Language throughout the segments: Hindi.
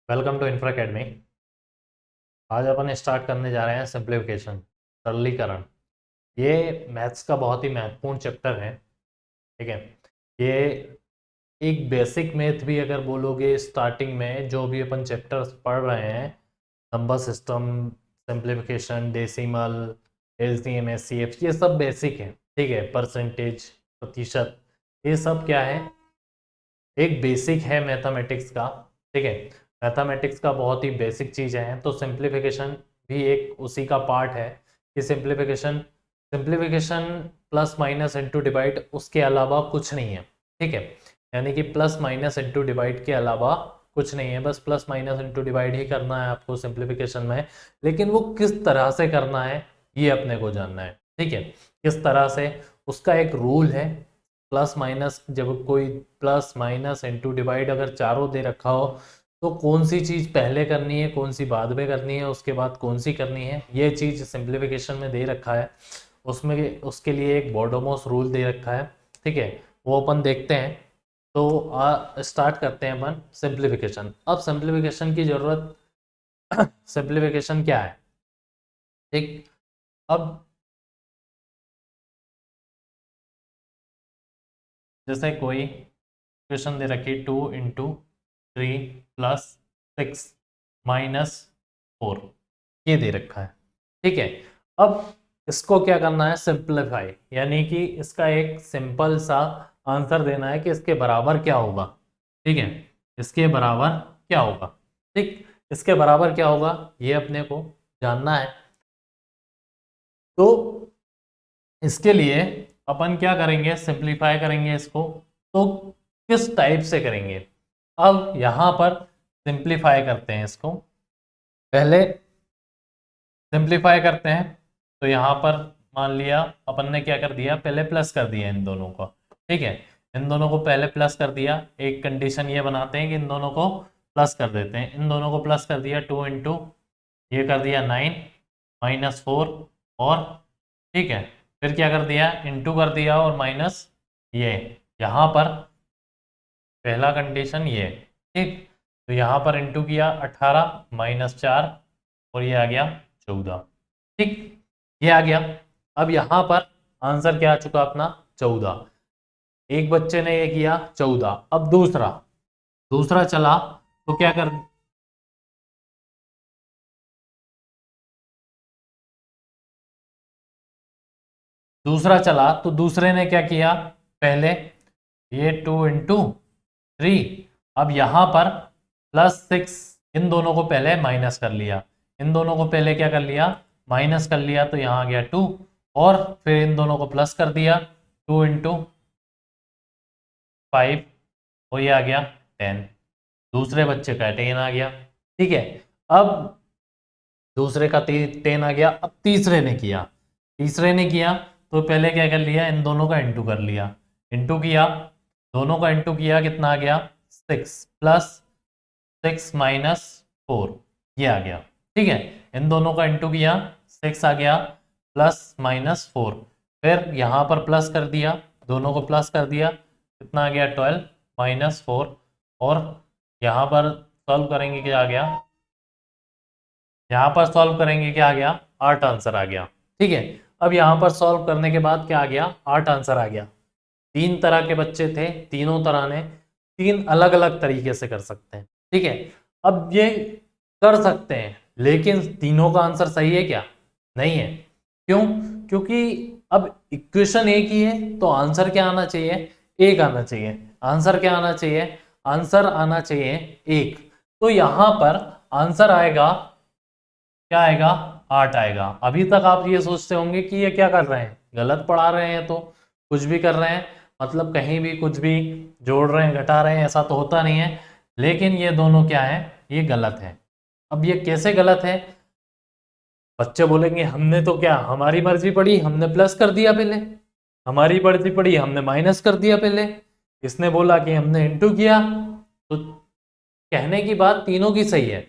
Welcome to infra academy. आज अपन स्टार्ट करने जा रहे हैं सिंप्लीफिकेशन, सरलीकरण। ये मैथ्स का बहुत ही महत्वपूर्ण चैप्टर है। ठीक है, ये एक बेसिक मैथ भी अगर बोलोगे, स्टार्टिंग में जो भी अपन चैप्टर्स पढ़ रहे हैं, number system, simplification, decimal, LCM, HCF, ये सब बेसिक है। ठीक है, परसेंटेज, प्रतिशत, ये सब क्या है, एक बेसिक है मैथमेटिक्स का। ठीक है, मैथमेटिक्स का बहुत ही बेसिक चीज़ है, तो सिंप्लीफिकेशन भी एक उसी का पार्ट है कि simplification simplification plus minus into divide, उसके अलावा कुछ नहीं है। ठीक है, यानी कि प्लस माइनस इंटू डिवाइड के अलावा कुछ नहीं है, बस प्लस माइनस इंटू डिवाइड ही करना है आपको सिंप्लीफिकेशन में। लेकिन वो किस तरह से करना है ये अपने को जानना है। ठीक है, किस तरह से, उसका एक रूल है। प्लस माइनस, जब कोई प्लस माइनस इंटू डिवाइड अगर चारों दे रखा हो, तो कौन सी चीज़ पहले करनी है, कौन सी बाद में करनी है, उसके बाद कौन सी करनी है, ये चीज़ सिंप्लीफिकेशन में दे रखा है। उसमें उसके लिए एक बॉडोमॉस रूल दे रखा है। ठीक है, वो अपन देखते हैं। तो स्टार्ट करते हैं अपन सिंप्लीफिकेशन। अब सिंप्लीफिकेशन की ज़रूरत सिंप्लीफिकेशन क्या है? ठीक, अब जैसे कोई इक्वेशन दे रखी, 2 × 3 + 6 - 4, ये दे रखा है। ठीक है, अब इसको क्या करना है, सिंप्लीफाई, यानी कि इसका एक सिंपल सा आंसर देना है कि इसके बराबर क्या होगा। ठीक है, इसके बराबर क्या होगा। ठीक, इसके बराबर क्या होगा ये अपने को जानना है। तो इसके लिए अपन क्या करेंगे, सिंप्लीफाई करेंगे इसको। तो किस टाइप से करेंगे, अब यहां पर सिंप्लीफाई करते हैं इसको। पहले सिंप्लीफाई करते हैं, तो यहां पर मान लिया अपन ने क्या कर दिया, पहले प्लस कर दिया इन दोनों को। ठीक है, इन दोनों को पहले प्लस कर दिया। एक कंडीशन ये बनाते हैं कि इन दोनों को प्लस कर देते हैं। इन दोनों को प्लस कर दिया, 2 × ये कर दिया 9 - 4, और ठीक है, फिर क्या कर दिया, इंटू कर दिया, और माइनस ये यहाँ पर पहला कंडीशन ये। ठीक, तो यहाँ पर इंटू किया 18 - 4, और ये आ गया 14। ठीक, ये आ गया। अब यहाँ पर आंसर क्या आ चुका अपना, 14। एक बच्चे ने ये किया 14। अब दूसरा दूसरा चला, तो क्या कर, दूसरा चला तो दूसरे ने क्या किया, पहले ये 2 × 3, अब यहां पर +6, इन दोनों को पहले माइनस कर लिया। इन दोनों को पहले क्या कर लिया, माइनस कर लिया, तो यहां आ गया 2, और फिर इन दोनों को प्लस कर दिया, 2 × 5, और ये आ गया 10। दूसरे बच्चे का 10 आ गया। ठीक है, अब दूसरे का 10 आ गया। अब तीसरे ने किया, तो पहले क्या कर लिया, इन दोनों का इंटू कर लिया। इंटू किया, दोनों का इंटू किया, कितना आ गया, 6 + 6 - 4, ये आ गया। ठीक है, इन दोनों का इंटू किया, 6 आ गया, +- 4, फिर यहां पर प्लस कर दिया, दोनों को प्लस कर दिया, कितना आ गया, 12 - 4, और यहां पर सॉल्व करेंगे, क्या आ गया, यहां पर सॉल्व करेंगे, क्या आ गया, 8 आंसर आ गया। ठीक है, अब यहां पर सॉल्व करने के बाद क्या आ गया, 8 आंसर आ गया। 3 तरह के बच्चे थे, तीनों तरह ने 3 अलग अलग तरीके से कर सकते हैं। ठीक है, अब ये कर सकते हैं, लेकिन तीनों का आंसर सही है क्या, नहीं है। क्यों, क्योंकि अब इक्वेशन एक ही है, तो आंसर क्या आना चाहिए, एक आना चाहिए। आंसर क्या आना चाहिए, आंसर आना चाहिए एक। तो यहां पर आंसर आएगा, क्या आएगा, 8 आएगा। अभी तक आप ये सोचते होंगे कि ये क्या कर रहे हैं, गलत पढ़ा रहे हैं, तो कुछ भी कर रहे हैं, मतलब कहीं भी कुछ भी जोड़ रहे हैं, घटा रहे हैं, ऐसा तो होता नहीं है। लेकिन ये दोनों क्या है, ये गलत है। अब ये कैसे गलत है, बच्चे बोलेंगे हमने तो क्या, हमारी मर्जी पड़ी, हमने प्लस कर दिया पहले, हमारी मर्जी पड़ी, हमने माइनस कर दिया पहले, इसने बोला कि हमने इंटू किया। तो कहने की बात तीनों की सही है,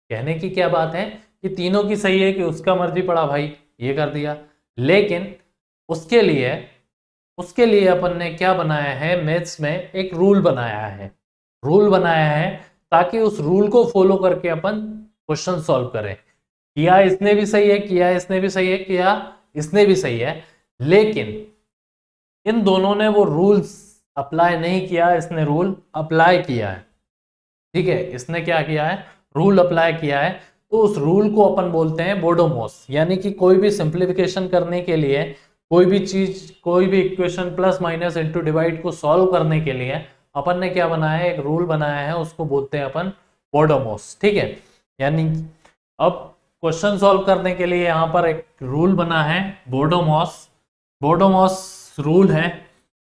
कहने की क्या बात है कि तीनों की सही है कि उसका मर्जी पड़ा भाई, ये कर दिया। लेकिन उसके लिए उसके लिए अपन ने क्या बनाया है, मैथ्स में एक रूल बनाया है। रूल बनाया है ताकि उस रूल को फॉलो करके अपन क्वेश्चन सॉल्व करें। किया इसने भी सही है, किया इसने भी सही है, किया इसने भी सही है, लेकिन इन दोनों ने वो रूल्स अप्लाई नहीं किया, इसने रूल अप्लाई किया है। ठीक है, इसने क्या किया है, रूल अप्लाई किया है, तो उस रूल को अपन बोलते हैं बोडोमोस। यानी कि कोई भी सिंप्लीफिकेशन करने के लिए, कोई भी चीज, कोई भी equation plus minus into divide को सॉल्व करने के लिए अपन ने क्या बनाया है, एक रूल बनाया है, उसको बोलते हैं अपन बोडोमोस। ठीक है, यानी अब क्वेश्चन सॉल्व करने के लिए यहाँ पर एक रूल बना है बोडोमॉस। बोडोमॉस रूल है,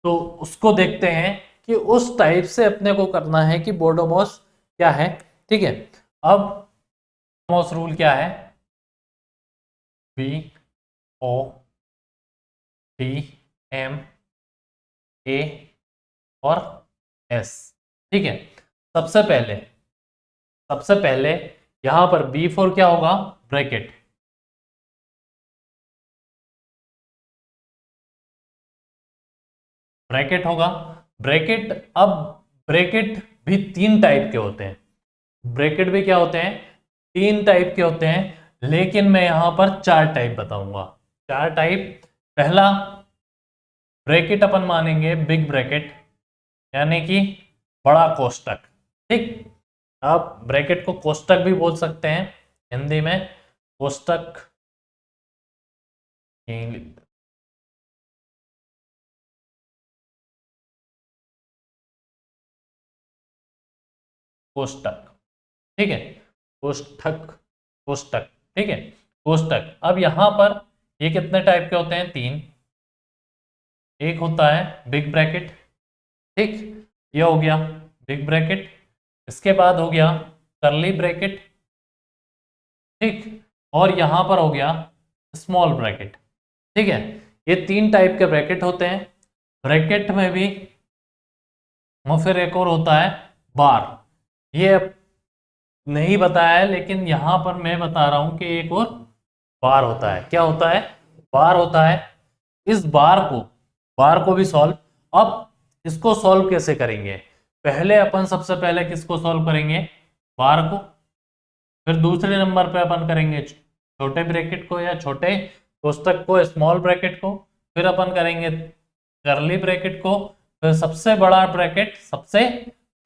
तो उसको देखते हैं कि उस टाइप से अपने को करना है कि बोडोमॉस क्या है। ठीक है, अब बोडोमॉस रूल क्या है, B O D M A और एस। ठीक है, सबसे पहले यहां पर बी फॉर क्या होगा, ब्रैकेट। ब्रैकेट होगा, ब्रैकेट। अब ब्रैकेट भी तीन टाइप के होते हैं, ब्रैकेट भी क्या होते हैं, तीन टाइप के होते हैं, लेकिन मैं यहां पर चार टाइप बताऊंगा। चार टाइप, पहला ब्रैकेट अपन मानेंगे बिग ब्रैकेट, यानी कि बड़ा कोष्टक। ठीक, आप ब्रैकेट को कोष्टक भी बोल सकते हैं, हिंदी में कोष्टक, कोष्टक। ठीक है, कोष्ठक, कोष्टक। ठीक है, कोष्टक। अब यहां पर ये कितने टाइप के होते हैं, तीन। एक होता है बिग ब्रैकेट, ठीक, ये हो गया बिग ब्रैकेट। इसके बाद हो गया करली ब्रैकेट, ठीक, और यहां पर हो गया स्मॉल ब्रैकेट। ठीक है, ये तीन टाइप के ब्रैकेट होते हैं। ब्रैकेट में भी, और फिर एक और होता है बार। ये नहीं बताया है, लेकिन यहां पर मैं बता रहा हूं कि एक और बार होता है। क्या होता है, बार होता है। इस बार को भी सॉल्व। अब इसको सॉल्व कैसे करेंगे, पहले अपन सबसे पहले किसको सॉल्व करेंगे, बार को। फिर दूसरे नंबर पे अपन करेंगे छोटे ब्रैकेट को या छोटे कोष्टक को, स्मॉल ब्रैकेट को। फिर अपन करेंगे करली ब्रैकेट को। फिर सबसे बड़ा ब्रैकेट सबसे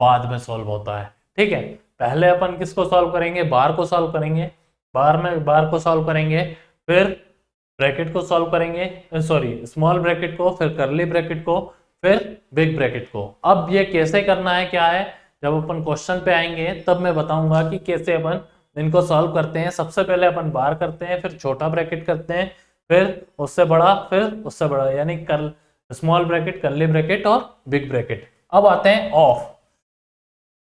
बाद में सॉल्व होता है। ठीक है, पहले अपन किसको सॉल्व करेंगे, बार को सॉल्व करेंगे, बार को सॉल्व करेंगे, फिर ब्रैकेट को सॉल्व करेंगे, सॉरी स्मॉल ब्रैकेट को, फिर करली ब्रैकेट को, फिर बिग ब्रैकेट को। अब ये कैसे करना है, क्या है, जब अपन क्वेश्चन पे आएंगे तब मैं बताऊंगा कि कैसे अपन इनको सॉल्व करते हैं। सबसे पहले अपन बार करते हैं, फिर छोटा ब्रैकेट करते हैं, फिर उससे बड़ा, फिर उससे बड़ा, यानी कर स्मॉल ब्रैकेट, करली ब्रैकेट और बिग ब्रैकेट। अब आते हैं ऑफ,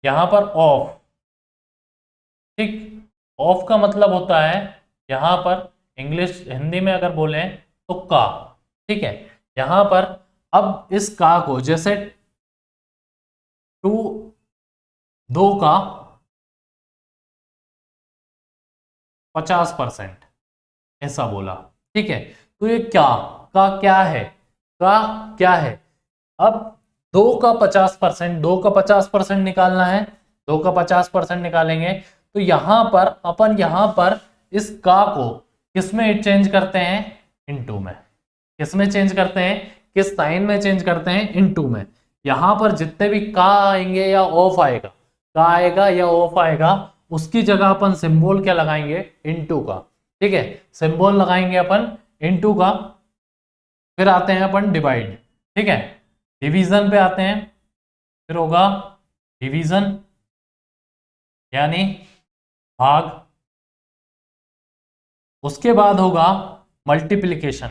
यहां पर ऑफ। ठीक, ऑफ का मतलब होता है यहां पर, इंग्लिश हिंदी में अगर बोले तो का। ठीक है, यहां पर अब इस का को, जैसे टू, दो का 50%, ऐसा बोला। ठीक है, तो ये क्या, का क्या है, का क्या है। अब दो का 50%, दो का 50% निकालना है, दो का 50% निकालेंगे, तो यहां पर अपन यहां पर इस का को किस में चेंज करते हैं, इनटू में। किस में चेंज करते हैं, किस साइन में चेंज करते हैं, इनटू में। यहां पर जितने भी का आएंगे या ऑफ आएगा, का आएगा या ऑफ आएगा, उसकी जगह अपन सिंबल क्या लगाएंगे, इनटू का। ठीक है, सिंबल लगाएंगे अपन इनटू का। फिर आते हैं अपन डिवाइड। ठीक है, डिवीजन पे आते हैं, फिर होगा डिवीजन यानी भाग। उसके बाद होगा मल्टीप्लिकेशन,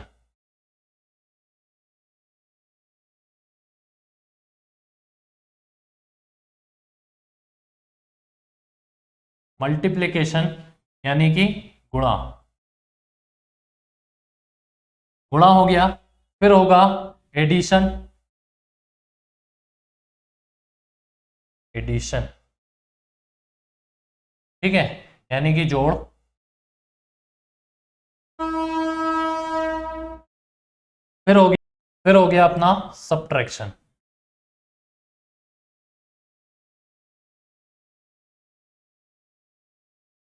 मल्टीप्लिकेशन यानी कि गुणा, गुणा हो गया। फिर होगा एडिशन, एडिशन। ठीक है, यानी कि जोड़। फिर हो गया अपना सब्ट्रैक्शन।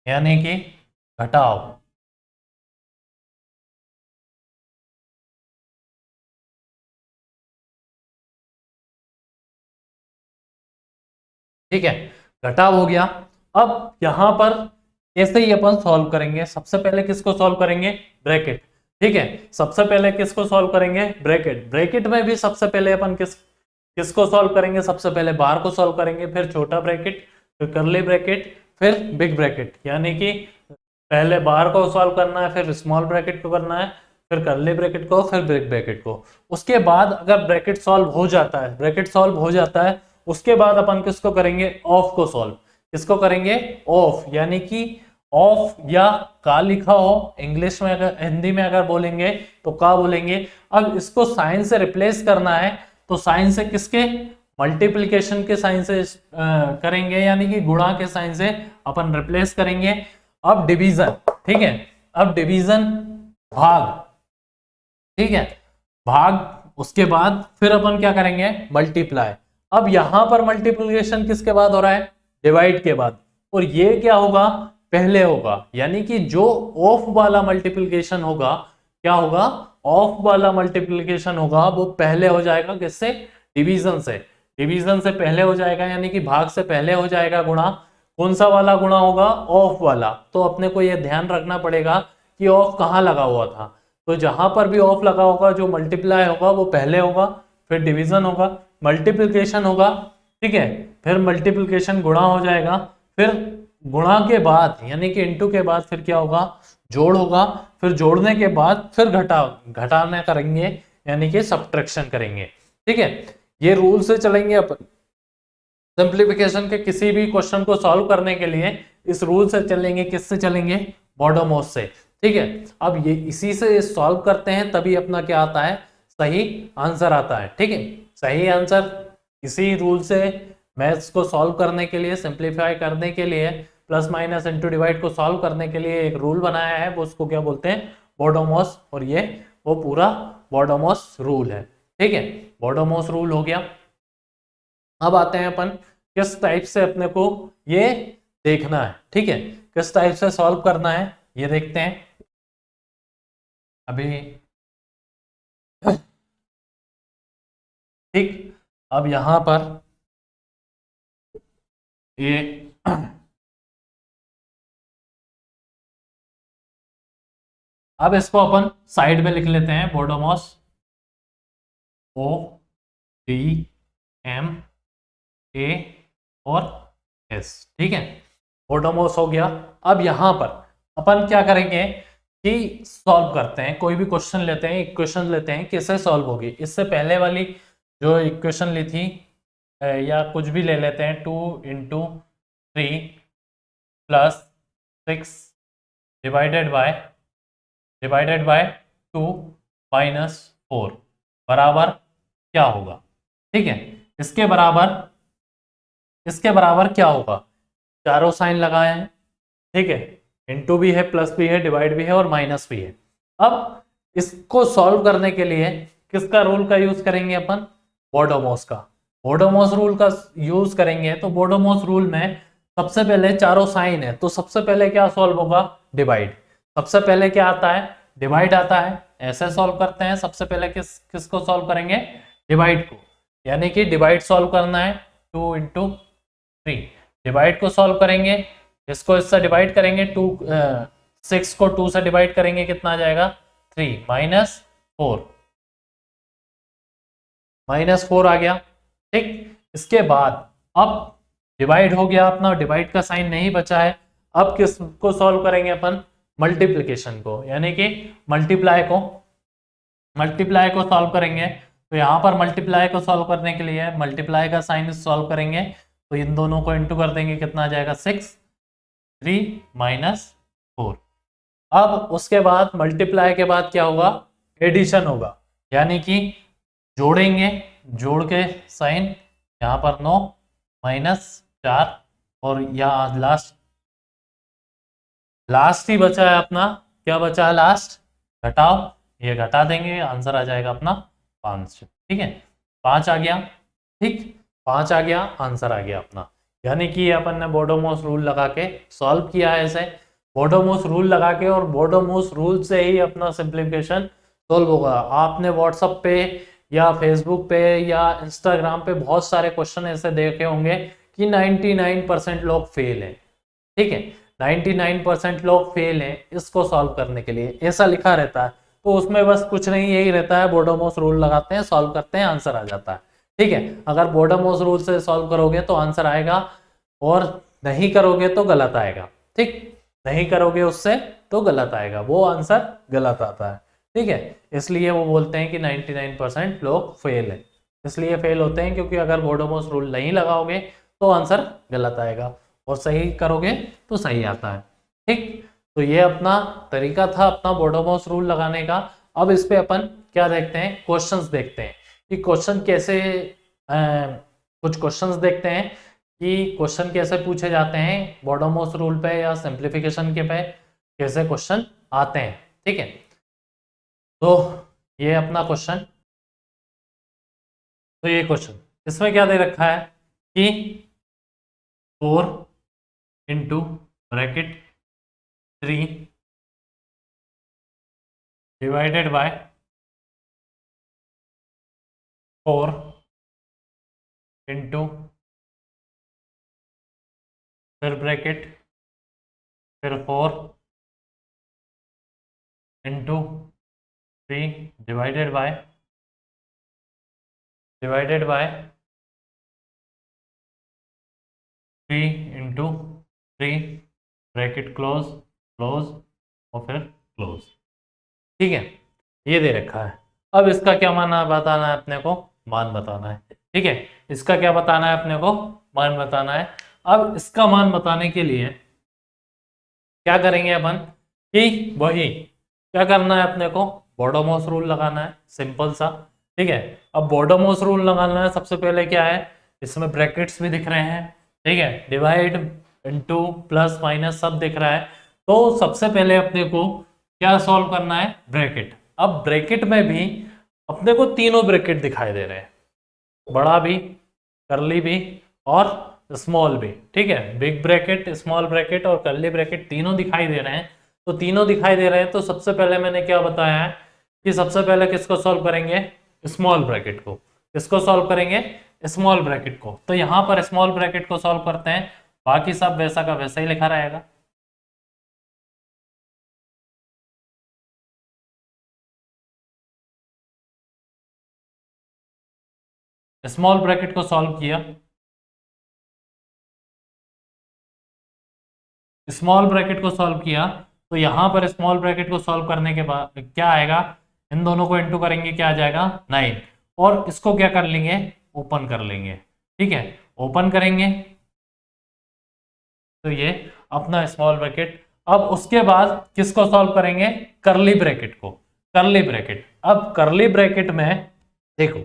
यानी कि घटाओ। ठीक है, घटाव हो गया। अब यहां पर कैसे ही अपन सॉल्व करेंगे, सबसे पहले किसको सॉल्व करेंगे, ब्रैकेट। ठीक है, सबसे पहले किसको सॉल्व करेंगे, ब्रैकेट। ब्रैकेट में भी सबसे पहले अपन किसको सॉल्व करेंगे, सबसे पहले बार को सॉल्व करेंगे, फिर छोटा ब्रैकेट, फिर करली ब्रैकेट, फिर बिग ब्रैकेट। यानी कि पहले बार को सॉल्व करना है, फिर स्मॉल ब्रैकेट को करना है, फिर करली ब्रैकेट को, फिर बिग ब्रैकेट को। उसके बाद अगर ब्रैकेट सॉल्व हो जाता है, ब्रैकेट सॉल्व हो जाता है, उसके बाद अपन किसको करेंगे, ऑफ को सॉल्व। किसको करेंगे, ऑफ। यानी कि ऑफ या का लिखा हो इंग्लिश में, अगर हिंदी में अगर बोलेंगे तो का बोलेंगे। अब इसको साइन से रिप्लेस करना है, तो साइन से किसके, मल्टीप्लिकेशन के साइन से करेंगे, यानी कि गुणा के साइन से अपन रिप्लेस करेंगे। अब डिवीजन, ठीक है, अब डिवीजन भाग, ठीक है, भाग। उसके बाद फिर अपन क्या करेंगे, मल्टीप्लाई। अब यहां पर मल्टीप्लिकेशन किसके बाद हो रहा है, डिवाइड के बाद, और ये क्या होगा, पहले होगा। यानी कि जो ऑफ वाला मल्टीप्लिकेशन होगा, क्या होगा, ऑफ वाला मल्टीप्लिकेशन होगा, वो पहले हो जाएगा किससे, डिवीजन से। डिवीजन से पहले हो जाएगा, यानी कि भाग से पहले हो जाएगा गुणा। कौन सा वाला गुणा होगा, ऑफ वाला। तो अपने को यह ध्यान रखना पड़ेगा कि ऑफ कहाँ लगा हुआ था। तो जहां पर भी ऑफ लगा होगा, जो मल्टीप्लाई होगा वो पहले होगा, फिर डिवीजन होगा, मल्टीप्लिकेशन होगा। ठीक है, फिर मल्टीप्लिकेशन गुणा हो जाएगा, फिर गुणा के बाद यानी कि इंटू के बाद फिर क्या होगा, जोड़ होगा, फिर जोड़ने के बाद फिर घटाना करेंगे, यानी कि सब्ट्रैक्शन करेंगे। ठीक है, ये रूल से चलेंगे अपन। सिंप्लीफिकेशन के किसी भी क्वेश्चन को सॉल्व करने के लिए इस रूल से चलेंगे। किससे चलेंगे, बॉडोमोस से। ठीक है, अब ये इसी से सॉल्व करते हैं, तभी अपना क्या आता है, सही आंसर आता है। ठीक है, सही आंसर इसी रूल से मैथ्स को सॉल्व करने के लिए, सिंप्लीफाई करने के लिए, प्लस माइनस इंटू डिवाइड को सॉल्व करने के लिए एक रूल बनाया है, वो उसको क्या बोलते हैं, बॉडोमोस। और ये वो पूरा बॉडोमोस रूल है। ठीक है, बॉडोमोस रूल हो गया। अब आते हैं अपन किस टाइप से अपने को ये देखना है। ठीक है, किस टाइप से सॉल्व करना है ये देखते हैं अभी। ठीक, अब यहां पर ये अब इसको अपन साइड में लिख लेते हैं, बॉडोमोस, ओ डी एम ए और एस। ठीक है, बॉडोमोस हो गया। अब यहां पर अपन क्या करेंगे कि सॉल्व करते हैं, कोई भी क्वेश्चन लेते हैं, इक्वेशन लेते हैं, कैसे सॉल्व होगी। इससे पहले वाली जो इक्वेशन ली थी, या कुछ भी ले लेते हैं, 2 × 3 + 6 डिवाइडेड बाय 2 - 4 बराबर क्या होगा। ठीक है, इसके बराबर क्या होगा, चारों साइन लगाए हैं। ठीक है, इंटू भी है, प्लस भी है, डिवाइड भी है और माइनस भी है। अब इसको सॉल्व करने के लिए किसका रूल का यूज करेंगे अपन, बॉडोमोस का। बॉडोमोस रूल का यूज करेंगे, तो बॉडोमोस रूल में सबसे पहले चारों साइन है, तो सबसे पहले क्या सॉल्व होगा, डिवाइड। सबसे पहले क्या आता है, डिवाइड आता है। ऐसे सॉल्व करते हैं, सबसे पहले किसको सॉल्व करेंगे, डिवाइड को। यानी कि डिवाइड सॉल्व करना है, 2 × 3 डिवाइड को सॉल्व करेंगे। इसको इससे डिवाइड करेंगे, 6 को 2 से डिवाइड करेंगे, कितना आ जाएगा, 3 -4 आ गया। ठीक, इसके बाद अब डिवाइड हो गया अपना, डिवाइड का साइन नहीं बचा है। अब किसको सॉल्व करेंगे अपन, मल्टीप्लिकेशन को, यानी कि मल्टीप्लाई को सॉल्व करेंगे। तो यहां पर मल्टीप्लाई को सॉल्व करने के लिए मल्टीप्लाई का साइन सॉल्व करेंगे, तो इन दोनों को इंटू कर देंगे, कितना आ जाएगा, 6 3 -4। अब उसके बाद मल्टीप्लाई के बाद क्या होगा, एडिशन होगा, यानी कि जोड़ेंगे, जोड़ के साइन यहां पर 9 -4 और यहाँ लास्ट ही बचा है अपना, क्या बचा है लास्ट, घटाओ। ये घटा देंगे, आंसर आ जाएगा अपना 5। ठीक है, 5 आ गया। ठीक, 5 आ गया, आंसर आ गया अपना। यानी कि अपन ने बोडोमोस रूल लगा के सॉल्व किया है इसे। बोडोमोस रूल लगा के और बोडोमोस रूल से ही अपना सिंप्लीफिकेशन सॉल्व होगा। आपने व्हाट्सएप पे या फेसबुक पे या इंस्टाग्राम पे बहुत सारे क्वेश्चन ऐसे देखे होंगे कि 99% लोग फेल हैं, ठीक है, 99% लोग फेल हैं इसको सॉल्व करने के लिए, ऐसा लिखा रहता है। तो उसमें बस कुछ नहीं, यही रहता है, बोडोमोस रूल लगाते हैं, सॉल्व करते हैं, आंसर आ जाता है, ठीक है। अगर बोडोमोस रूल से सॉल्व करोगे तो आंसर आएगा, और नहीं करोगे तो गलत आएगा, ठीक, नहीं करोगे उससे तो गलत आएगा, वो आंसर गलत आता है, ठीक है। इसलिए वो बोलते हैं कि 99% लोग फेल है, इसलिए फेल होते हैं क्योंकि अगर बोडोमोस रूल नहीं लगाओगे तो आंसर गलत आएगा, और सही करोगे तो सही आता है, ठीक। तो ये अपना तरीका था अपना बोडोमोस रूल लगाने का। अब इस पे अपन क्या देखते हैं, क्वेश्चंस देखते हैं कि क्वेश्चन कैसे, कुछ क्वेश्चंस देखते हैं कि क्वेश्चन कैसे पूछे जाते हैं बोडोमोस रूल पे या सिंप्लीफिकेशन के पे कैसे क्वेश्चन आते हैं, ठीक है। तो ये अपना क्वेश्चन, तो ये क्वेश्चन इसमें क्या दे रखा है कि 4 into bracket 3 divided by 4 into फिर ब्रैकेट फिर 4 into 3 divided by 3 into 3 bracket close close और फिर क्लोज, ठीक है। ये दे रखा है। अब इसका क्या माना बताना है अपने को, मान बताना है, ठीक है। इसका क्या बताना है अपने को, मान बताना है। अब इसका मान बताने के लिए क्या करेंगे अपन कि वही क्या करना है अपने को, बोडोमोस रूल लगाना है, सिंपल सा, ठीक है। अब बोडोमोस रूल लगाना है, सबसे पहले क्या है, इसमें ब्रैकेट्स भी दिख रहे हैं, ठीक है, डिवाइड इनटू प्लस माइनस सब दिख रहा है। तो सबसे पहले अपने को क्या सॉल्व करना है, ब्रैकेट। अब ब्रैकेट में भी अपने को तीनों ब्रैकेट दिखाई दे रहे हैं, बड़ा भी, करली भी और स्मॉल भी, ठीक है। बिग ब्रैकेट, स्मॉल ब्रैकेट और करली ब्रैकेट तीनों दिखाई दे रहे हैं। तो तीनों दिखाई दे रहे हैं, तो सबसे पहले मैंने क्या बताया है कि सबसे पहले किसको सॉल्व करेंगे, स्मॉल ब्रैकेट को। किसको सॉल्व करेंगे, स्मॉल ब्रैकेट को। तो यहां पर स्मॉल ब्रैकेट को सॉल्व करते हैं, बाकी सब वैसा का वैसा ही लिखा रहेगा। स्मॉल ब्रैकेट को सॉल्व किया, स्मॉल ब्रैकेट को सॉल्व किया, तो यहां पर स्मॉल ब्रैकेट को सॉल्व करने के बाद क्या आएगा, इन दोनों को इनटू करेंगे, क्या आ जाएगा 9, और इसको क्या कर लेंगे, ओपन कर लेंगे, ठीक है। ओपन करेंगे तो ये अपना स्मॉल ब्रैकेट। अब उसके बाद किसको सॉल्व करेंगे, करली ब्रैकेट को। करली ब्रैकेट, अब करली ब्रैकेट में देखो,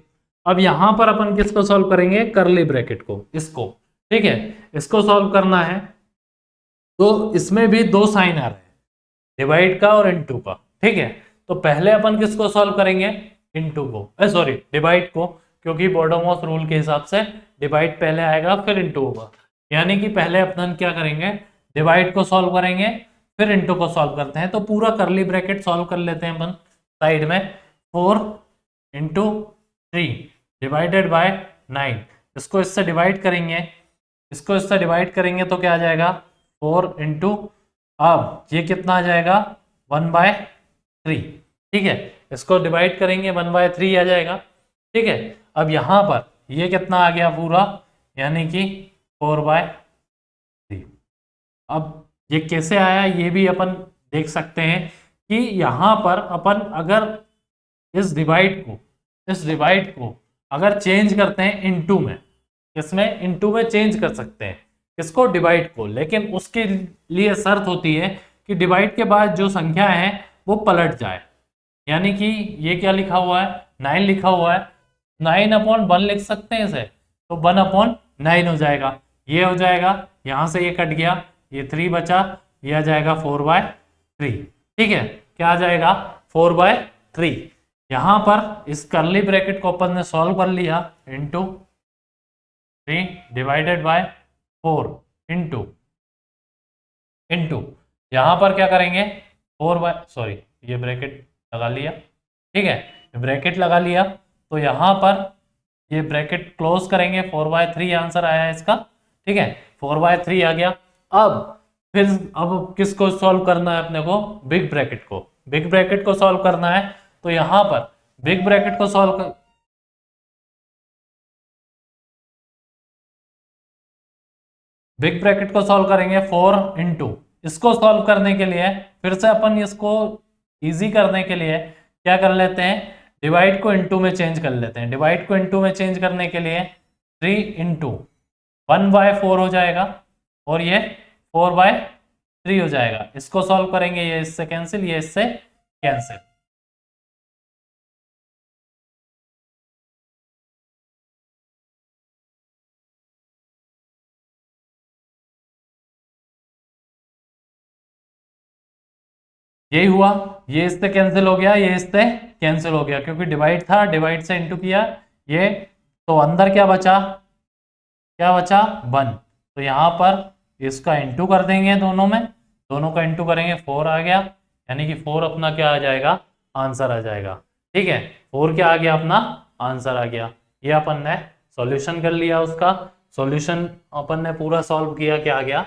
अब यहां पर अपन किसको सॉल्व करेंगे, करली ब्रैकेट को, इसको, ठीक है। इसको सॉल्व करना है तो इसमें भी दो साइन आ रहे हैं, डिवाइड का और इनटू का, ठीक है। तो पहले अपन किसको सॉल्व करेंगे, इनटू को, सॉरी डिवाइड को, क्योंकि बोडोमोस रूल के हिसाब से डिवाइड पहले आएगा फिर इनटू होगा। यानी कि पहले अपन क्या करेंगे, डिवाइड को सॉल्व करेंगे फिर इनटू को सॉल्व करते हैं। तो पूरा करली ब्रैकेट सॉल्व कर लेते हैं अपन साइड में। 4 इंटू 3 डिवाइडेड बाय 9, इसको इससे डिवाइड करेंगे, इसको इससे डिवाइड करेंगे तो क्या आ जाएगा, 4 इंटू, अब ये कितना आ जाएगा 1/3, ठीक है। इसको डिवाइड करेंगे 1/3 आ जाएगा, ठीक है। अब यहां पर ये कितना आ गया पूरा, यानी कि 4/3। अब ये कैसे आया ये भी अपन देख सकते हैं कि यहां पर अपन अगर इस डिवाइड को अगर चेंज करते हैं इनटू में, इसमें इनटू में चेंज कर सकते हैं किसको, डिवाइड को, लेकिन उसके लिए शर्त होती है कि डिवाइड के बाद जो संख्या है वो पलट जाए। यानी कि ये क्या लिखा हुआ है, 9 लिखा हुआ है, 9/1 लिख सकते हैं इसे, तो 1/9 हो जाएगा, ये हो जाएगा, यहां से ये कट गया, ये 3 बचा, ये आ जाएगा 4/3, ठीक है। क्या आ जाएगा 4/3। यहां पर इस करली ब्रैकेट को अपन ने सॉल्व कर लिया, into 3 divided by 4 into into यहाँ पर क्या करेंगे 4 बाय, सॉरी ये ब्रैकेट लगा लिया, ठीक है, ब्रैकेट लगा लिया, तो यहाँ पर ये ब्रैकेट क्लोज करेंगे, 4/3 आंसर आया है इसका, ठीक है, 4/3 आ गया। फिर अब किसको सॉल्व करना है अपने को, बिग ब्रैकेट को, बिग ब्रैकेट को सॉल्व करना है, तो यहाँ पर बिग ब्रैकेट को सॉल्व कर, बिग ब्रैकेट को सॉल्व करेंगे 4 इंटू, इसको सॉल्व करने के लिए फिर से अपन इसको इजी करने के लिए क्या कर लेते हैं, डिवाइड को इनटू में चेंज कर लेते हैं। डिवाइड को इनटू में चेंज करने के लिए 3 इंटू 1/4 हो जाएगा और ये 4/3 हो जाएगा। इसको सॉल्व करेंगे, ये इससे कैंसिल, ये इससे कैंसिल। यही हुआ, ये इससे कैंसिल हो गया, ये इससे कैंसिल हो गया, क्योंकि डिवाइड था, डिवाइड से इनटू किया ये, तो अंदर क्या बचा, क्या बचा 1, तो यहाँ पर इसका इनटू कर देंगे, दोनों में, दोनों का इनटू करेंगे, 4 आ गया, यानी कि 4 अपना क्या आ जाएगा, आंसर आ जाएगा, ठीक है, 4 क्या आ गया, अपना आंसर आ गया। ये अपन ने सॉल्यूशन कर लिया, उसका सॉल्यूशन अपन ने पूरा सॉल्व किया, क्या आ गया,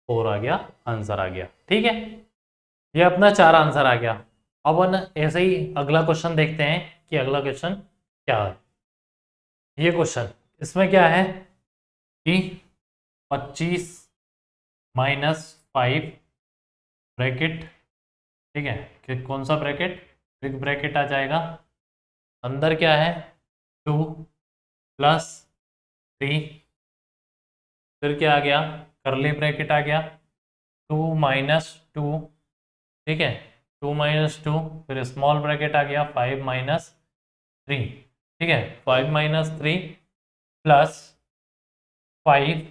4 आ गया, आंसर आ गया, ठीक है, ये अपना 4 आंसर आ गया। अब अपन ऐसे ही अगला क्वेश्चन देखते हैं कि अगला क्वेश्चन क्या है। ये क्वेश्चन, इसमें क्या है कि 25 - 5 ब्रैकेट, ठीक है, कि कौन सा ब्रैकेट, बिग ब्रैकेट आ जाएगा, अंदर क्या है 2 + 3, फिर क्या आ गया, करली ब्रैकेट आ गया, 2 - 2, ठीक है, 2 - 2, फिर स्मॉल ब्रैकेट आ गया, 5 - 3, ठीक है, 5 - 3 + 5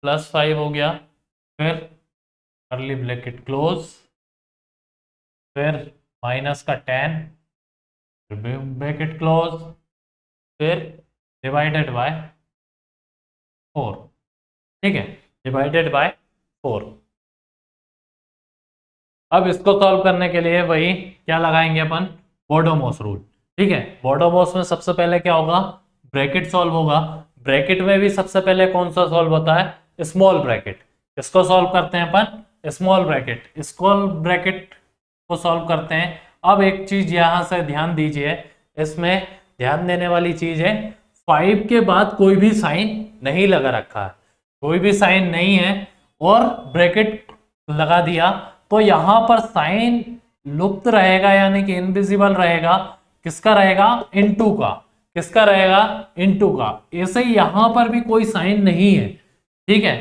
+ 5 हो गया, फिर करली ब्रैकेट क्लोज, फिर माइनस का 10, फिर ब्रैकेट क्लोज, फिर डिवाइडेड बाय 4, ठीक है, डिवाइडेड बाय 4। अब इसको सॉल्व करने के लिए वही क्या लगाएंगे अपन, बोडोमॉस रूल, ठीक है, बोडोमॉस में सबसे पहले क्या होगा, ब्रैकेट सॉल्व होगा, ब्रैकेट में भी सबसे पहले कौन सा सॉल्व होता है, स्मॉल ब्रैकेट, इसको सॉल्व करते हैं अपन स्मॉल ब्रैकेट, स्मॉल ब्रैकेट को सॉल्व करते हैं। अब एक चीज यहां से ध्यान दीजिए, इसमें ध्यान देने वाली चीज है, 5 के बाद कोई भी साइन नहीं लगा रखा है, कोई भी साइन नहीं है, और ब्रैकेट लगा दिया, तो यहां पर साइन लुप्त रहेगा, यानी कि इनविजिबल रहेगा, किसका रहेगा, इनटू का, किसका रहेगा, इनटू का। ऐसे ही यहां पर भी कोई साइन नहीं है, ठीक है,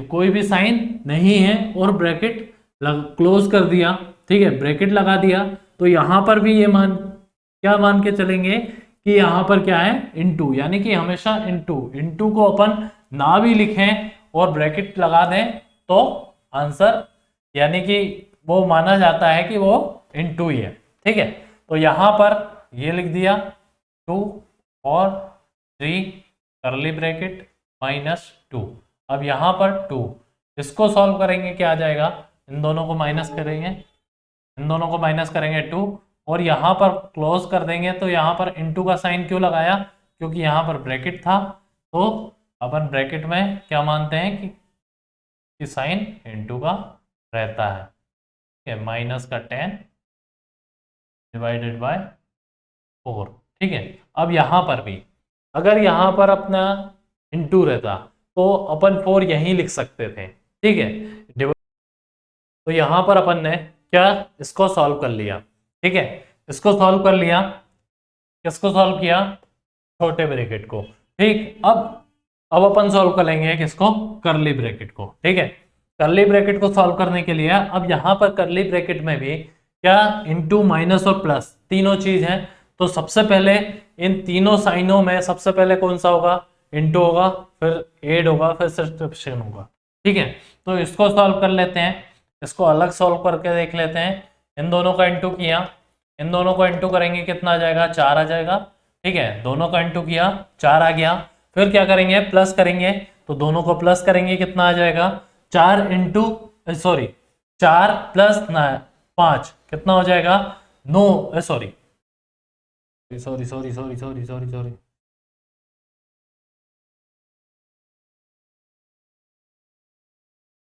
कोई भी साइन नहीं है, और ब्रैकेट क्लोज कर दिया, ठीक है, ब्रैकेट लगा दिया, तो यहां पर भी ये क्या मान के चलेंगे कि यहां पर क्या है, इनटू, यानी कि हमेशा इनटू, इनटू को अपन ना भी लिखें और ब्रैकेट लगा दें तो आंसर, यानी कि वो माना जाता है कि वो इनटू ही है, ठीक है, तो यहां पर ये लिख दिया 2 और 3 करली ब्रैकेट -2, अब यहां पर 2, इसको सॉल्व करेंगे, क्या आ जाएगा, इन दोनों को माइनस करेंगे, इन दोनों को माइनस करेंगे 2, और यहां पर क्लोज कर देंगे, तो यहां पर इनटू का साइन क्यों लगाया, क्योंकि यहां पर ब्रैकेट था, तो अपन ब्रैकेट में क्या मानते हैं कि साइन इनटू का रहता है, ठीक है, -10 डिवाइडेड बाय 4, ठीक है। अब यहां पर भी अगर यहां पर अपना इनटू रहता तो अपन 4 यहीं लिख सकते थे, ठीक है, तो यहां पर अपन ने क्या, इसको सॉल्व कर लिया, ठीक है, इसको सॉल्व कर लिया, किसको सॉल्व किया, छोटे ब्रैकेट को, ठीक। अब अपन सॉल्व कर लेंगे किसको, करली ब्रैकेट को, ठीक है, करली ब्रैकेट को सॉल्व करने के लिए अब यहां पर करली ब्रैकेट में भी क्या, इनटू, माइनस और प्लस तीनों चीज है, तो सबसे पहले इन तीनों साइनों में सबसे पहले कौन सा होगा, इनटू होगा, फिर ऐड होगा, फिर सब्ट्रैक्शन होगा, ठीक है, तो इसको सॉल्व कर लेते हैं, इसको अलग सॉल्व करके देख लेते हैं, इन दोनों का इनटू किया, इन दोनों को इनटू करेंगे, कितना आ जाएगा, 4 आ जाएगा, ठीक है, दोनों का इनटू किया, 4 आ गया, फिर क्या करेंगे, प्लस करेंगे, तो दोनों को प्लस करेंगे, कितना आ जाएगा 4 इंटू 4 प्लस 5 कितना हो जाएगा 9 sorry sorry sorry sorry sorry sorry sorry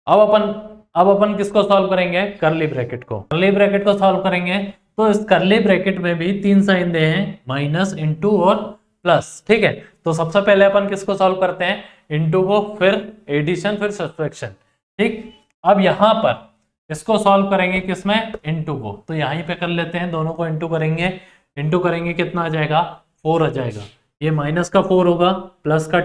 अब अपन किसको सॉल्व करेंगे, कर्ली ब्रैकेट को। कर्ली ब्रैकेट को सॉल्व करेंगे तो इस कर्ली ब्रैकेट में भी 3 साइन दे हैं, माइनस, इंटू और प्लस। ठीक है, तो सबसे पहले अपन किसको सॉल्व करते हैं, इंटू को, फिर एडिशन, फिर सब्ट्रैक्शन। ठीक, अब यहां पर इसको सॉल्व करेंगे किसमें, इंटू को, तो यहीं पे कर लेते हैं, दोनों को इंटू करेंगे। इंटू करेंगे कितना आ जाएगा 4 आ जाएगा, ये माइनस का 4 होगा, प्लस का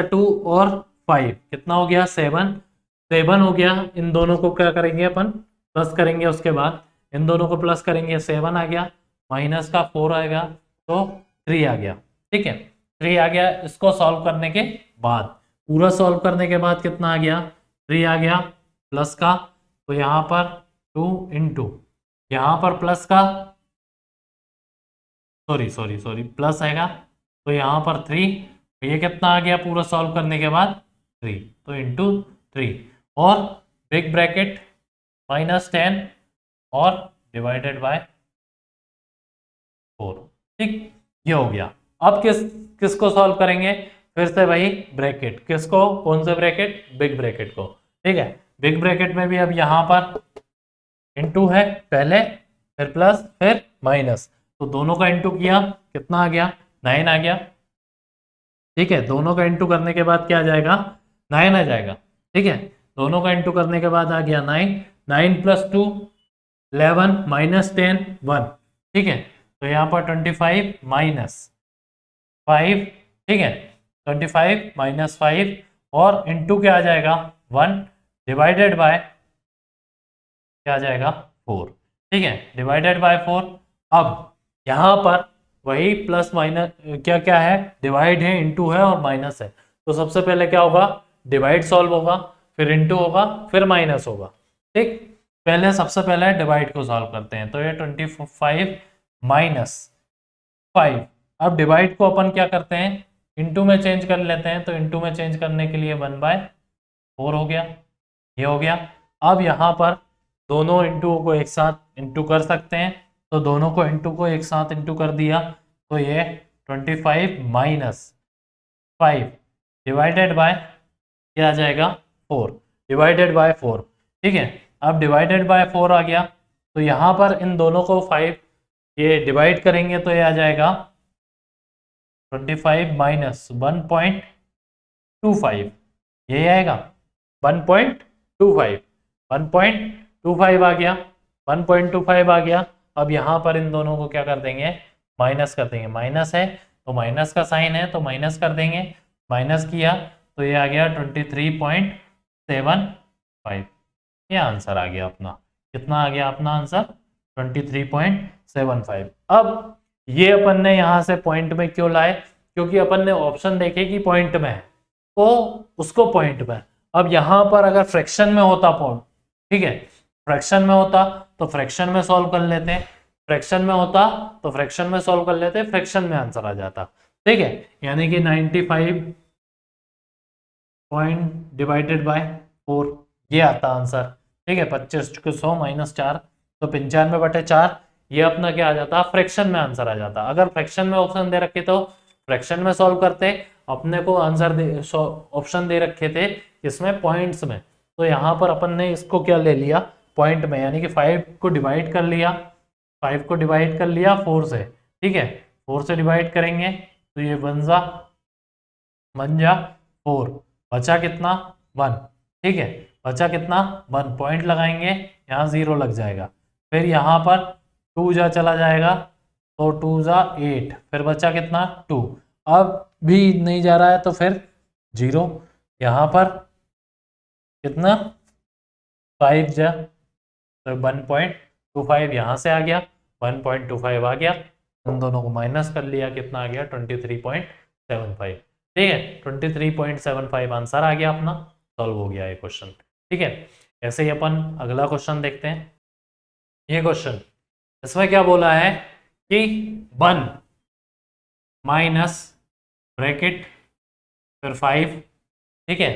2, और 5 कितना हो गया 7 हो गया। इन दोनों को क्या करेंगे अपन, प्लस करेंगे, उसके बाद इन दोनों को प्लस करेंगे, 7 आ गया, माइनस का 4 आएगा, तो 3 आ गया। ठीक है, 3 आ गया। इसको सॉल्व करने के बाद, पूरा सॉल्व करने के बाद कितना आ गया 3 आ गया, प्लस का, तो यहाँ पर 2 इंटू, यहाँ पर प्लस का, सॉरी प्लस आएगा, तो यहाँ पर 3, ये कितना आ गया पूरा सॉल्व करने के बाद 3, तो इंटू 3, और बिग ब्रैकेट -10 और डिवाइडेड बाय 4। ठीक, ये हो गया। अब किसको सॉल्व करेंगे, फिर से वही ब्रैकेट, किसको, कौन से ब्रैकेट, बिग ब्रैकेट को। ठीक है, बिग ब्रैकेट में भी अब यहाँ पर इंटू है पहले, फिर प्लस, फिर माइनस, तो दोनों का इंटू किया, कितना आ गया 9 आ गया। ठीक है, दोनों का इंटू करने के बाद क्या आ जाएगा 9 आ जाएगा। ठीक है, दोनों का इंटू करने के बाद आ गया 9, 9 प्लस 2 11, माइनस 10 1। ठीक है, तो यहाँ पर 25 माइनस 5। ठीक है, 25 माइनस 5 और इंटू क्या आ जाएगा 1, डिवाइडेड बाय क्या आ जाएगा 4। ठीक है, डिवाइडेड बाय 4। अब यहाँ पर वही प्लस माइनस क्या क्या है, डिवाइड है, इंटू है और माइनस है, तो सबसे पहले क्या होगा, डिवाइड सॉल्व होगा, फिर इंटू होगा, फिर माइनस होगा। ठीक, पहले सबसे पहले डिवाइड को सॉल्व करते हैं, तो ये 25 माइनस 5। अब डिवाइड को अपन क्या करते हैं, इंटू में चेंज कर लेते हैं, तो इंटू में चेंज करने के लिए 1/4 हो गया, ये हो गया। अब यहाँ पर दोनों इंटू को एक साथ इंटू कर सकते हैं, तो दोनों को इंटू को एक साथ इंटू कर दिया, तो ये 25 माइनस 5 डिवाइडेड बाय क्या आ जाएगा 4, डिवाइडेड बाय 4। ठीक है, अब डिवाइडेड बाय 4 आ गया, तो यहाँ पर इन दोनों को 5 ये डिवाइड करेंगे, तो ये आ जाएगा 25 माइनस 1.25, यही आएगा 1.25 आ गया, 1.25 आ गया। अब यहाँ पर इन दोनों को क्या कर देंगे, माइनस कर देंगे, माइनस है तो माइनस का साइन है तो माइनस कर देंगे, माइनस किया तो ये आ गया 23.75। ये आंसर आ गया अपना, कितना आ गया अपना आंसर 23.75। अब ये अपन ने यहाँ से पॉइंट में क्यों लाए, क्योंकि अपन ने ऑप्शन देखे कि पॉइंट में है तो उसको पॉइंट में। अब यहाँ पर अगर फ्रैक्शन में होता पॉइंट, ठीक है, फ्रैक्शन में होता तो फ्रैक्शन में सॉल्व कर लेते, फ्रैक्शन में होता तो फ्रैक्शन में सॉल्व कर लेते, फ्रैक्शन में आंसर आ जाता। ठीक है, यानी कि 95 पॉइंट डिवाइडेड बाय 4 ये आता आंसर। ठीक है, 25 को 100 माइनस 4 तो 95/4, ये अपना क्या आ जाता, फ्रैक्शन में आंसर आ जाता। अगर फ्रैक्शन में ऑप्शन दे रखे तो फ्रैक्शन में सॉल्व करते, अपने को आंसर ऑप्शन दे रखे थे इसमें पॉइंट्स में, तो यहाँ पर अपन ने इसको क्या ले लिया पॉइंट में, यानी कि 5 को डिवाइड कर लिया, 5 को डिवाइड कर लिया 4 से। ठीक है, 4 से डिवाइड करेंगे तो ये बन जा 4, बचा कितना 1। ठीक है, बचा कितना 1, पॉइंट लगाएंगे, यहाँ 0 लग जाएगा, फिर यहाँ पर 2 जा चला जाएगा तो 2 जा 8, फिर बचा कितना 2, अब भी नहीं जा रहा है तो फिर 0, यहाँ पर कितना 5 जा तो 1.25 यहाँ से आ गया, 1.25 आ गया, उन दोनों को माइनस कर लिया, कितना आ गया 23.75। ठीक है, 23.75 आंसर आ गया अपना, सॉल्व हो गया ये क्वेश्चन। ठीक है, ऐसे ही अपन अगला क्वेश्चन देखते हैं। ये क्वेश्चन इसमें क्या बोला है कि 1 माइनस ब्रैकेट फिर 5, ठीक है,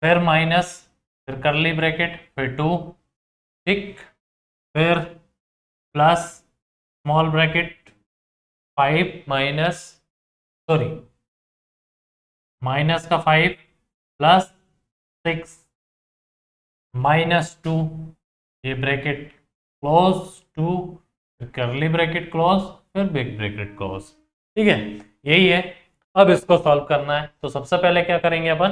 फिर माइनस, फिर करली ब्रैकेट, फिर 2, ठीक, फिर plus small bracket 5 minus, sorry, minus का 5 प्लस 6 माइनस 2, ये ब्रैकेट क्लोज, 2, करली ब्रैकेट क्लोज, फिर बिग ब्रैकेट क्लोज, ठीक है, यही है। अब इसको सॉल्व करना है, तो सबसे पहले क्या करेंगे अपन,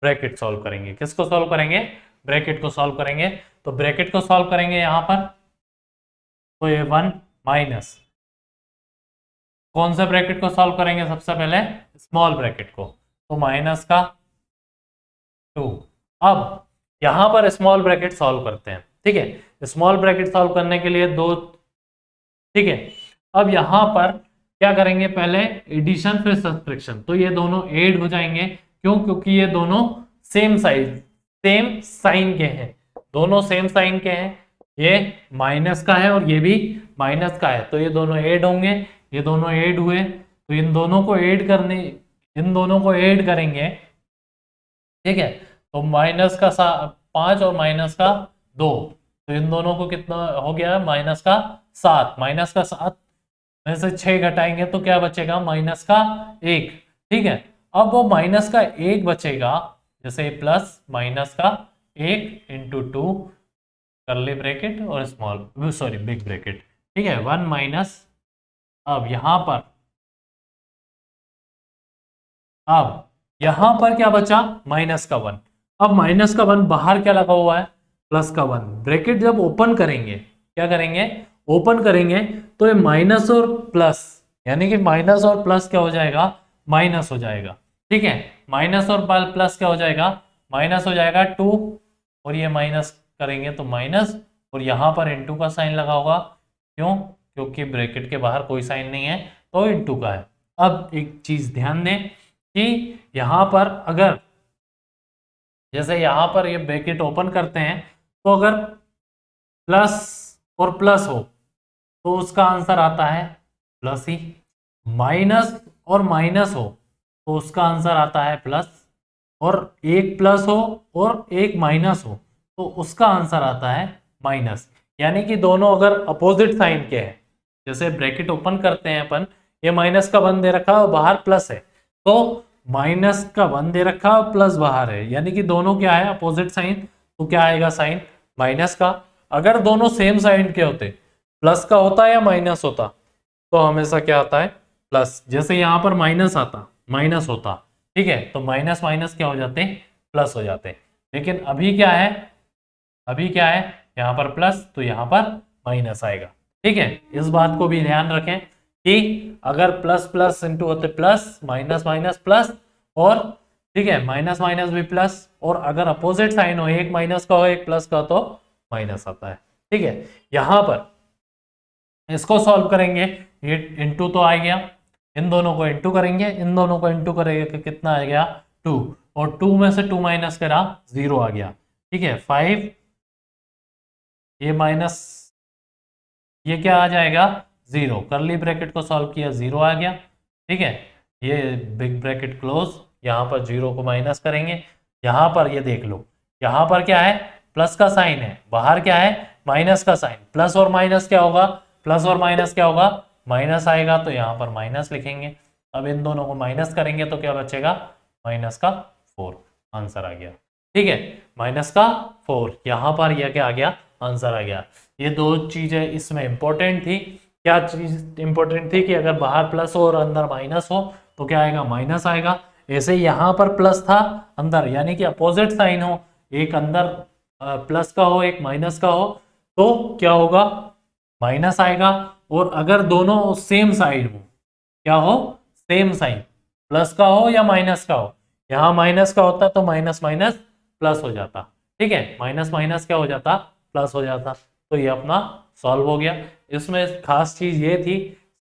ब्रैकेट सॉल्व करेंगे। किसको सॉल्व करेंगे, ब्रैकेट को सॉल्व करेंगे। तो ब्रैकेट को सॉल्व करेंगे यहां पर, तो ये 1 माइनस, कौन सा ब्रैकेट को सॉल्व करेंगे, सबसे पहले स्मॉल ब्रैकेट को, तो माइनस का 2। अब यहां पर स्मॉल ब्रैकेट सॉल्व करते हैं, ठीक है, स्मॉल ब्रैकेट सॉल्व करने के लिए 2, ठीक है। अब यहां पर क्या करेंगे, पहले एडिशन फिर सब्ट्रैक्शन, तो ये दोनों ऐड हो जाएंगे, क्यों, क्योंकि ये दोनों सेम साइन के हैं, दोनों सेम साइन के हैं, ये माइनस का है और ये भी माइनस का है, तो ये दोनों ऐड होंगे, ये दोनों ऐड हुए, तो इन दोनों को ऐड करेंगे, ठीक है, तो माइनस का 5 और माइनस का 2, तो इन दोनों को कितना हो गया, माइनस का 7, माइनस का 7 में से 6 घटाएंगे तो क्या बचेगा, माइनस का 1, ठीक है। अब वो माइनस का 1 बचेगा, जैसे प्लस माइनस का 1 इंटू 2 करली ब्रैकेट और स्मॉल, सॉरी, बिग ब्रैकेट, ठीक है, 1 माइनस, अब यहां पर क्या बचा, माइनस का 1। अब माइनस का 1 बाहर क्या लगा हुआ है, प्लस का 1, ब्रैकेट जब ओपन करेंगे, क्या करेंगे, ओपन करेंगे, तो ये माइनस और प्लस, यानी कि माइनस और प्लस क्या हो जाएगा, माइनस हो जाएगा, ठीक है, माइनस और प्लस क्या हो जाएगा, माइनस हो जाएगा 2, और ये माइनस करेंगे तो माइनस, और यहां पर इनटू का साइन लगा होगा, क्यों, क्योंकि ब्रैकेट के बाहर कोई साइन नहीं है, तो इनटू का है। अब एक चीज ध्यान दें कि यहां पर अगर, जैसे यहां पर ये ब्रैकेट ओपन करते हैं, तो अगर प्लस और प्लस हो तो उसका आंसर आता है प्लस ही, माइनस और माइनस हो तो उसका आंसर आता है प्लस, और एक प्लस हो और एक माइनस हो तो उसका आंसर आता है माइनस। यानी कि दोनों अगर अपोजिट साइन के हैं, जैसे ब्रैकेट ओपन करते हैं अपन, ये माइनस का 1 दे रखा है और बाहर प्लस है, तो माइनस का 1 दे रखा है और प्लस बाहर है, यानी कि दोनों क्या है, अपोजिट साइन, तो क्या आएगा साइन माइनस का। अगर दोनों सेम साइन के होते, प्लस का होता या माइनस होता, तो हमेशा क्या आता है, प्लस, जैसे यहां पर माइनस आता, माइनस होता, ठीक है, तो माइनस माइनस क्या हो जाते, प्लस हो जाते। लेकिन अभी क्या है, अभी क्या है, यहाँ पर प्लस, तो यहाँ पर माइनस आएगा, ठीक है। इस बात को भी ध्यान रखें कि अगर प्लस प्लस इंटू होते प्लस, माइनस माइनस प्लस, और ठीक है, माइनस माइनस भी प्लस, और अगर अपोजिट साइन हो, एक माइनस का हो एक प्लस का, तो माइनस आता है, ठीक है। यहां पर इसको सॉल्व करेंगे, ये इंटू तो आ गया, इन दोनों को इंटू करेंगे, इन दोनों को इंटू करेंगे तो कितना आ गया, 2, और 2 में से 2 माइनस करा, 0 आ गया, ठीक है, 5, ये माइनस, ये क्या आ जाएगा, 0, करली ब्रैकेट को सॉल्व किया, 0 आ गया, ठीक है, ये बिग ब्रैकेट क्लोज, यहां पर 0 को माइनस करेंगे, यहां पर ये देख लो, यहां पर क्या है, प्लस का साइन है, बाहर क्या है, माइनस का साइन, प्लस और माइनस क्या होगा, प्लस और माइनस क्या होगा, माइनस आएगा, तो यहां पर माइनस लिखेंगे। अब इन दोनों को माइनस करेंगे तो क्या बचेगा, माइनस का 4, आंसर आ गया, ठीक है, माइनस का 4, यहां पर यह क्या आ गया, आंसर आ गया। ये दो चीजें इसमें इंपॉर्टेंट थी। क्या चीज इंपॉर्टेंट थी कि अगर बाहर प्लस हो और अंदर माइनस हो तो क्या आएगा, माइनस आएगा। ऐसे यहां पर प्लस था अंदर, यानी कि अपोजिट साइन हो, एक अंदर प्लस का हो एक माइनस का हो, तो क्या होगा, माइनस आएगा। और अगर दोनों सेम साइड हो, क्या हो, सेम साइन, प्लस का हो या माइनस का हो, यहां माइनस का होता तो माइनस माइनस प्लस हो जाता, ठीक है, माइनस माइनस क्या हो जाता, प्लस हो जाता। तो ये अपना सॉल्व हो गया। इसमें खास चीज ये थी,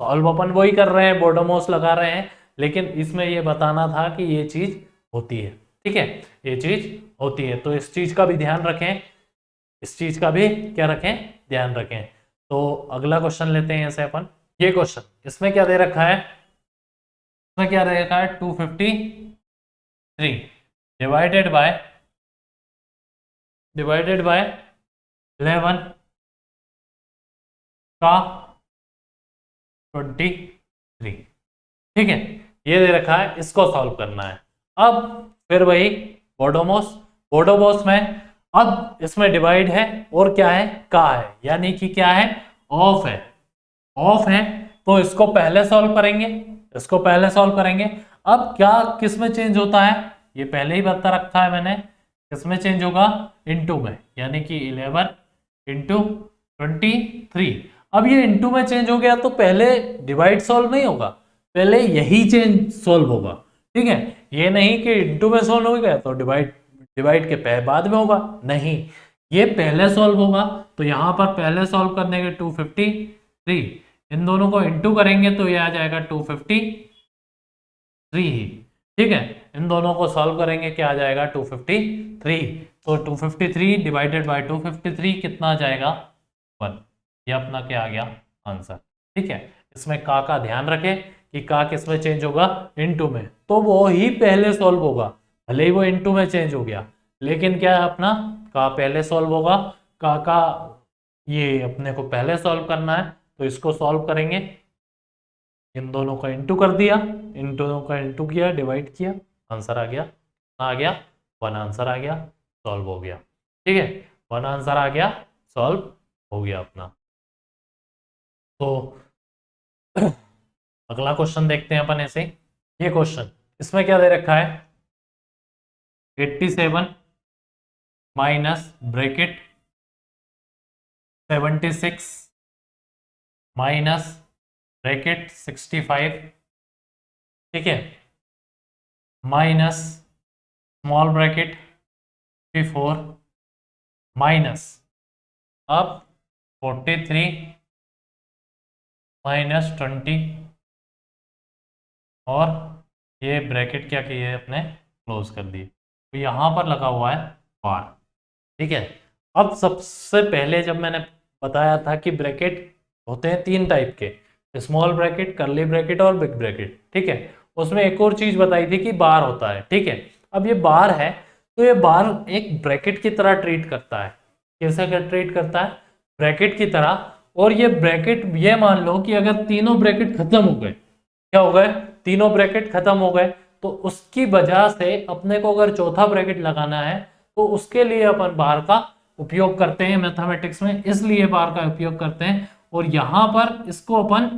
सॉल्व अपन वही कर रहे हैं, बोर्डोमोस लगा रहे हैं, लेकिन इसमें ये बताना था कि ये चीज होती है, ठीक है, ये चीज होती है, तो इस चीज का भी ध्यान रखें, इस चीज का भी क्या रखें, ध्यान रखें। तो अगला क्वेश्चन लेते हैं ऐसे अपन, ये क्वेश्चन, इसमें क्या दे रखा है, इसमें क्या दे रखा है, 250 3 डिवाइडेड बाय 11 का 23। ठीक है, ये दे रखा है, इसको सॉल्व करना है। अब फिर वही बोडोमॉस में अब इसमें डिवाइड है और क्या है, का है, यानी कि क्या है, ऑफ है। तो इसको पहले सॉल्व करेंगे। अब क्या किस में चेंज होता है, ये पहले ही बता रखा है मैंने, किस में चेंज होगा, इनटू में, यानी कि 11 इंटू 23। अब ये इनटू में चेंज हो गया तो पहले डिवाइड सॉल्व नहीं होगा, पहले यही चेंज सॉल्व होगा। ठीक है, ये नहीं कि इनटू में सॉल्व हो गया तो डिवाइड के बाद में होगा, नहीं, ये पहले सॉल्व होगा। तो यहां पर पहले सॉल्व करने के 253, इन दोनों को इनटू करेंगे तो ये आ जाएगा 253 ही। ठीक है, इन दोनों को सॉल्व करेंगे, क्या आ जाएगा, 253। तो 253 डिवाइडेड बाय 253 कितना आ जाएगा, 1। ये अपना क्या आ गया, आंसर। ठीक है, इसमें का ध्यान रखें कि का किस में चेंज होगा, इनटू में, तो वो ही पहले सॉल्व होगा, भले ही वो इनटू में चेंज हो गया, लेकिन क्या है, अपना का पहले सॉल्व होगा। का ये अपने को पहले सॉल्व करना है, तो इसको सॉल्व करेंगे, इन दोनों का इनटू कर दिया, इन दोनों का इनटू किया, डिवाइड किया, आंसर आ गया, 1 आंसर आ गया, सॉल्व हो गया। ठीक है, 1 आंसर आ गया, सॉल्व हो गया अपना। तो अगला क्वेश्चन देखते हैं अपन ऐसे। ये क्वेश्चन, इसमें क्या दे रखा है, 87 माइनस ब्रैकेट 76 माइनस ब्रैकेट 65, ठीक है, माइनस स्मॉल ब्रैकेट 54 माइनस अब 43 माइनस 20, और ये ब्रैकेट क्या किए अपने, क्लोज कर दिए। तो यहाँ पर लगा हुआ है बार। ठीक है, अब सबसे पहले जब मैंने बताया था कि ब्रैकेट होते हैं 3 टाइप के, स्मॉल ब्रैकेट, कर्ली ब्रैकेट और बिग ब्रैकेट। ठीक है, उसमें एक और चीज बताई थी कि बार होता है। ठीक है, अब ये बार है तो ये बार एक ब्रैकेट की तरह ट्रीट करता है। कैसे ट्रीट करता है, ब्रैकेट की तरह। और ये ब्रैकेट, ये मान लो कि अगर तीनों ब्रैकेट खत्म हो गए, क्या हो गए, तीनों ब्रैकेट खत्म हो गए, तो उसकी वजह से अपने को अगर चौथा ब्रैकेट लगाना है तो उसके लिए अपन बार का उपयोग करते हैं मैथमेटिक्स में, इसलिए बार का उपयोग करते हैं। और यहां पर इसको अपन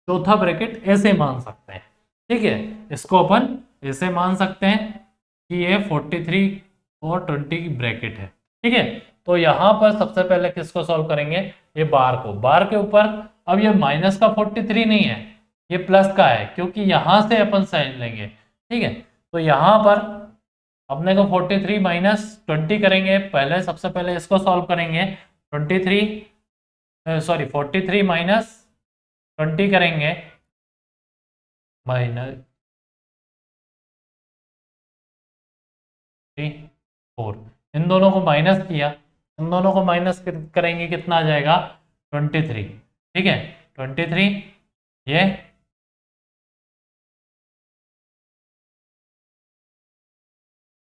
चौथा ब्रैकेट ऐसे मान सकते हैं। ठीक है, इसको अपन ऐसे मान सकते हैं कि ये 43 और 20 की ब्रैकेट है। ठीक है, तो यहां पर सबसे पहले किसको सॉल्व करेंगे, ये बार को। बार के ऊपर अब ये माइनस का 43 नहीं है, ये प्लस का है, क्योंकि यहां से अपन साइन लेंगे। ठीक है, तो यहां पर अपने को 43 माइनस 20 करेंगे, पहले सबसे पहले इसको सॉल्व करेंगे। 43 माइनस 20 करेंगे, माइनस 4, इन दोनों को माइनस किया, इन दोनों को माइनस करेंगे, कितना आ जाएगा, 23। ठीक है, 23 ये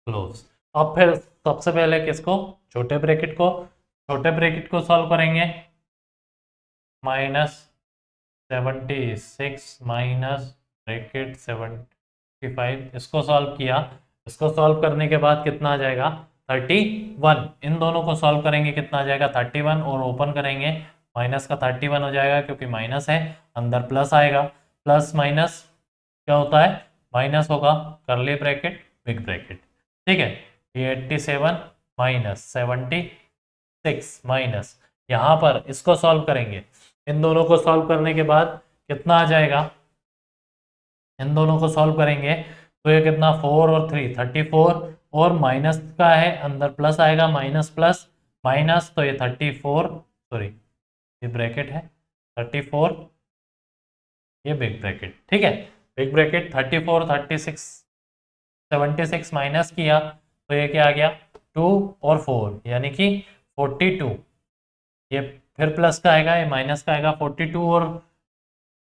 क्लोज। अब फिर सबसे पहले किसको, छोटे ब्रैकेट को सॉल्व करेंगे। माइनस 76 माइनस ब्रैकेट 75, इसको सॉल्व किया। इसको सॉल्व करने के बाद कितना आ जाएगा, 31। इन दोनों को सॉल्व करेंगे, कितना आ जाएगा, 31, और ओपन करेंगे, माइनस का 31 हो जाएगा, क्योंकि माइनस है, अंदर प्लस आएगा। प्लस माइनस क्या होता है, माइनस होगा, कर्ली ब्रैकेट बिग ब्रैकेट। ठीक है, ये 87 माइनस 76 माइनस, यहाँ पर इसको सॉल्व करेंगे, इन दोनों को सॉल्व करने के बाद कितना आ जाएगा, इन दोनों को सॉल्व करेंगे तो ये कितना, 4 और 3 34, और माइनस का है, अंदर प्लस आएगा, माइनस प्लस माइनस, तो ये 34, सॉरी ये ब्रैकेट है 34, ये बिग ब्रैकेट। ठीक है, बिग ब्रैकेट 34 36 76 माइनस किया तो ये क्या आ गया, 2 और 4, यानी कि 42। ये फिर प्लस का आएगा, ये माइनस का आएगा, 42 और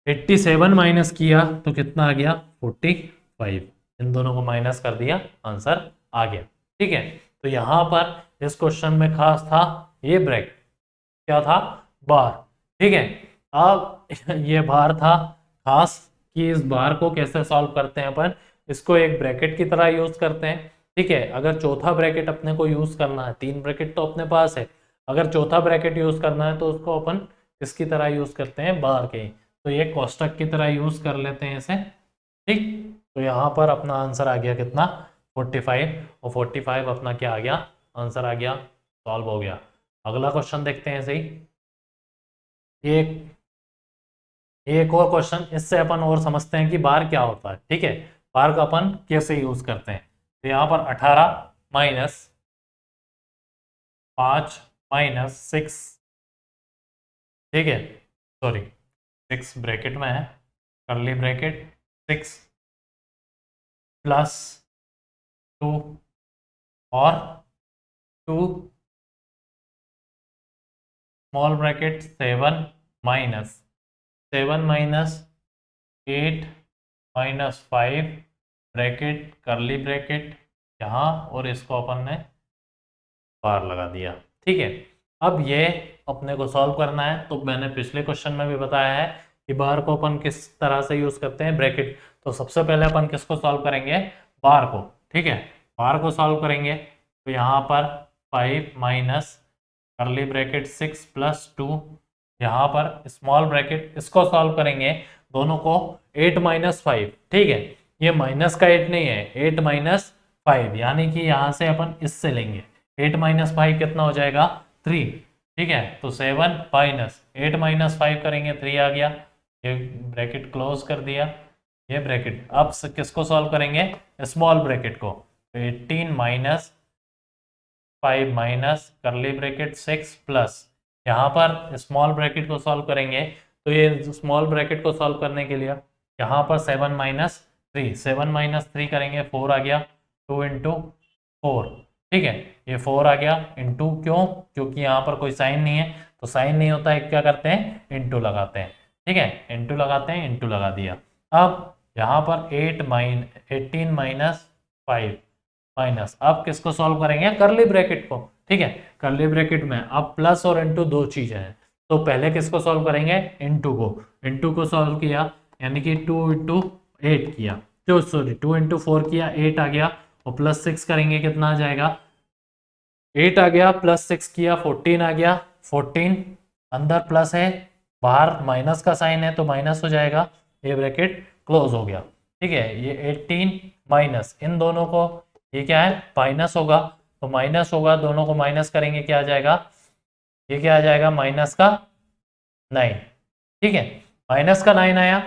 87 माइनस किया तो कितना आ गया, 45। इन दोनों को माइनस कर दिया, आंसर आ गया। ठीक है, तो यहाँ पर इस क्वेश्चन में खास था ये ब्रैकेट, क्या था, बार। ठीक है, अब ये बार था खास कि इस बार को कैसे सॉल्व करते हैं अपन, इसको एक ब्रैकेट की तरह यूज करते हैं। ठीक है, अगर चौथा ब्रैकेट अपने को यूज करना है, 3 ब्रैकेट तो अपने पास है, अगर चौथा ब्रैकेट यूज करना है तो उसको अपन किसकी तरह यूज करते हैं, बार के। तो ये कोष्टक की तरह यूज कर लेते हैं इसे। ठीक, तो यहाँ पर अपना आंसर आ गया कितना, 45, और 45 अपना क्या आ गया, आंसर आ गया, सॉल्व हो गया। अगला क्वेश्चन देखते हैं सही। एक और क्वेश्चन, इससे अपन और समझते हैं कि बार क्या होता है। ठीक है, बार का अपन कैसे यूज करते हैं। तो यहाँ पर 18 माइनस 5 माइनस 6, ठीक है, सॉरी 6 ब्रैकेट में है, करली ब्रैकेट 6 प्लस 2 और 2 small bracket 7 minus 7 minus 8 minus 5 bracket करली ब्रैकेट यहाँ, और इसको अपन ने बार लगा दिया। ठीक है, अब ये अपने को सॉल्व करना है। तो मैंने पिछले क्वेश्चन में भी बताया है कि बार को अपन किस तरह से यूज करते हैं, ब्रैकेट। तो सबसे पहले अपन किसको सॉल्व करेंगे, बार को। ठीक है, बार को सॉल्व करेंगे तो यहाँ पर 5 माइनस करली ब्रैकेट 6 प्लस 2, यहाँ पर स्मॉल ब्रैकेट, इसको सॉल्व करेंगे दोनों को, 8 माइनस 5। ठीक है, ये माइनस का 8 नहीं है, 8 माइनस 5, यानी कि यहाँ से अपन इससे लेंगे 8 माइनस 5 कितना हो जाएगा, 3। ठीक है, तो 7 माइनस 8 माइनस 5 करेंगे, 3 आ गया, ये ब्रैकेट क्लोज कर दिया, ये ब्रैकेट। अब किसको सॉल्व करेंगे, स्मॉल ब्रैकेट को। तो 18 माइनस 5 माइनस करली ब्रैकेट 6 प्लस, यहाँ पर स्मॉल ब्रैकेट को सॉल्व करेंगे तो ये स्मॉल ब्रैकेट को सॉल्व करने के लिए यहाँ पर 7 माइनस 3, 7 माइनस 3 करेंगे, 4 आ गया, 2 इंटू 4। ठीक है, ये 4 आ गया, इंटू क्यों, क्योंकि यहाँ पर कोई साइन नहीं है, तो साइन नहीं होता है, क्या करते हैं, इंटू लगाते हैं। ठीक है, इंटू लगाते हैं, इंटू लगा दिया। अब यहाँ पर 18 माइनस 5 माइनस, अब किसको सॉल्व करेंगे, करली ब्रैकेट को। ठीक है, करली ब्रैकेट में अब प्लस और इंटू दो चीजें हैं, तो पहले किसको सॉल्व करेंगे, इंटू को सॉल्व किया, यानी कि 2 इंटू 8 किया, तो सॉरी 2 इंटू 4 किया, 8 आ गया, और प्लस 6 करेंगे, कितना आ जाएगा, 8 आ गया, प्लस 6 किया, 14 आ गया, 14 अंदर प्लस है, बाहर माइनस का साइन है तो माइनस हो जाएगा, ये ब्रैकेट क्लोज हो गया। ठीक है, ये 18 माइनस इन दोनों को, ये क्या है, माइनस होगा, तो माइनस होगा, दोनों को माइनस करेंगे, क्या आ जाएगा, ये क्या आ जाएगा, माइनस का 9। ठीक है, माइनस का 9 आया।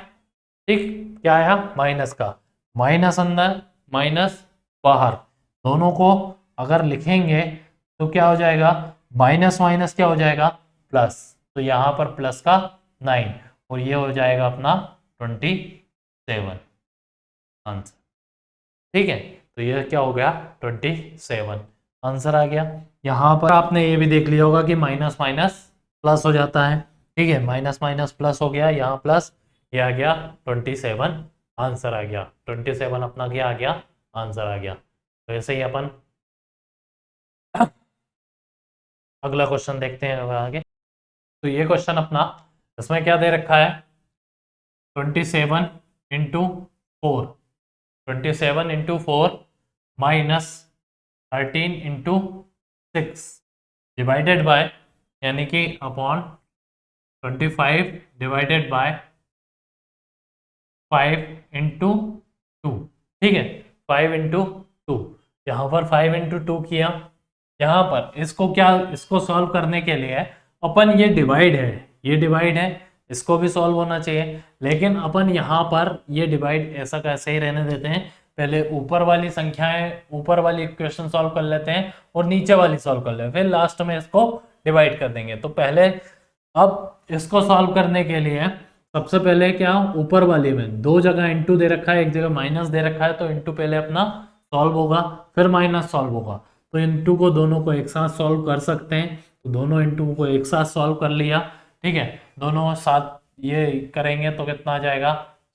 ठीक, क्या आया, माइनस का, माइनस अंदर माइनस बाहर, दोनों को अगर लिखेंगे तो क्या हो जाएगा, माइनस माइनस क्या हो जाएगा, प्लस, तो यहाँ पर प्लस का 9, और ये हो जाएगा अपना 27 आंसर। ठीक है, तो ये क्या हो गया, 27 आंसर आ गया। यहाँ पर आपने ये भी देख लिया होगा कि माइनस माइनस प्लस हो जाता है। ठीक है, माइनस माइनस प्लस हो गया, यहाँ प्लस, ये आ गया 27 आंसर आ गया, 27 अपना क्या आ गया, आंसर आ गया। तो ऐसे ही अपन अगला क्वेश्चन देखते हैं आगे। तो ये क्वेश्चन अपना, इसमें क्या दे रखा है, 27 into 4, 27 into 4 minus 13 into 6 divided by, यानी कि अपॉन 25 डिवाइडेड बाय 5 इंटू 2। ठीक है, 5 इंटू 2, यहाँ पर 5 इंटू 2 किया, यहाँ पर इसको क्या, इसको सॉल्व करने के लिए अपन, ये डिवाइड है, ये डिवाइड है, इसको भी सॉल्व होना चाहिए, लेकिन अपन यहाँ पर ये डिवाइड ऐसा कैसे ही रहने देते हैं, पहले ऊपर वाली संख्याएं, ऊपर वाली इक्वेशन सॉल्व कर लेते हैं और नीचे वाली सॉल्व कर लेते हैं, फिर लास्ट में इसको डिवाइड कर देंगे। तो पहले अब इसको सॉल्व करने के लिए सबसे पहले क्या, ऊपर वाली में 2 जगह इंटू दे रखा है, एक जगह माइनस दे रखा है, तो इंटू पहले अपना सॉल्व होगा, फिर माइनस सॉल्व होगा। तो इंटू को दोनों को एक साथ सॉल्व कर सकते हैं, तो दोनों इंटू को एक साथ सॉल्व कर लिया। ठीक है, दोनों साथ ये करेंगे तो कितना आ जाएगा,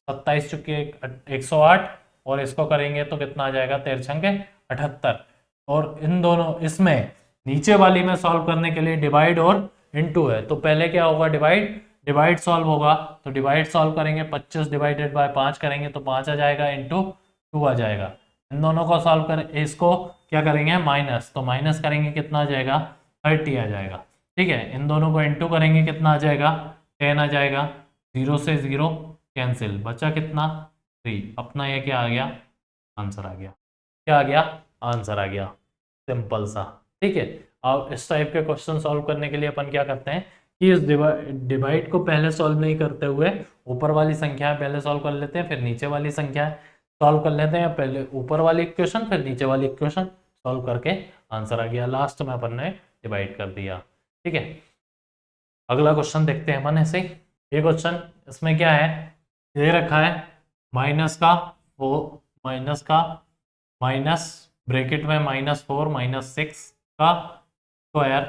27 चुके 108, और इसको करेंगे तो कितना आ जाएगा, 13 छंगे 78। और इन दोनों इसमें नीचे वाली में सॉल्व करने के लिए डिवाइड और इनटू है, तो पहले क्या होगा, डिवाइड सॉल्व होगा, तो डिवाइड सॉल्व करेंगे, 25 डिवाइडेड बाय 5 करेंगे तो 5 आ जाएगा, इंटू 2 आ जाएगा। इन दोनों को सॉल्व कर, इसको क्या करेंगे माइनस, तो माइनस करेंगे कितना आ जाएगा, 30 आ जाएगा। ठीक है, इन दोनों को इंटू करेंगे कितना आ जाएगा, 10 आ जाएगा। 0 से 0 कैंसिल, बचा कितना 3। अपना ये क्या आ गया, आंसर आ गया। क्या आ गया, आंसर आ गया, सिंपल सा। ठीक है, अब इस टाइप के क्वेश्चन सॉल्व करने के लिए अपन क्या करते हैं कि इस डिवाइड को पहले सॉल्व नहीं करते हुए ऊपर वाली संख्या पहले सॉल्व कर लेते हैं, फिर नीचे वाली संख्या सॉल्व कर लेते हैं, पहले ऊपर वाली इक्वेशन फिर नीचे वाली इक्वेशन सॉल्व करके आंसर आ गया, लास्ट में अपन ने डिवाइड कर दिया। ठीक है, अगला क्वेश्चन देखते हैं अपन ऐसे। ये क्वेश्चन, इसमें क्या है, दे रखा है माइनस का माइनस ब्रैकेट में -4 -6 का स्क्वायर,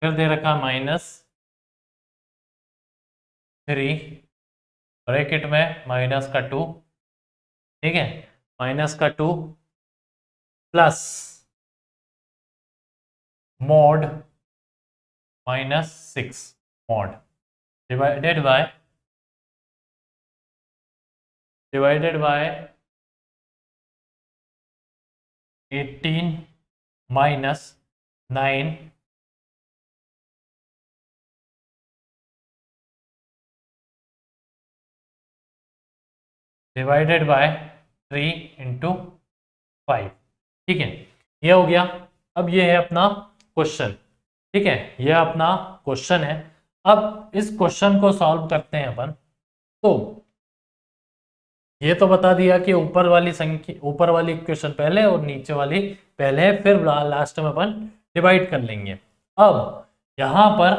फिर दे रखा -3 ब्रैकेट में -2, ठीक है, -2 plus mod -6 mod divided by 18 -9 divided by 3 × 5। ठीक है, ये हो गया। अब ये है अपना क्वेश्चन। ठीक है, ये अपना क्वेश्चन है। अब इस क्वेश्चन को सॉल्व करते हैं अपन। तो ये तो बता दिया कि ऊपर वाली इक्वेशन पहले और नीचे वाली पहले, फिर लास्ट में अपन डिवाइड कर लेंगे। अब यहां पर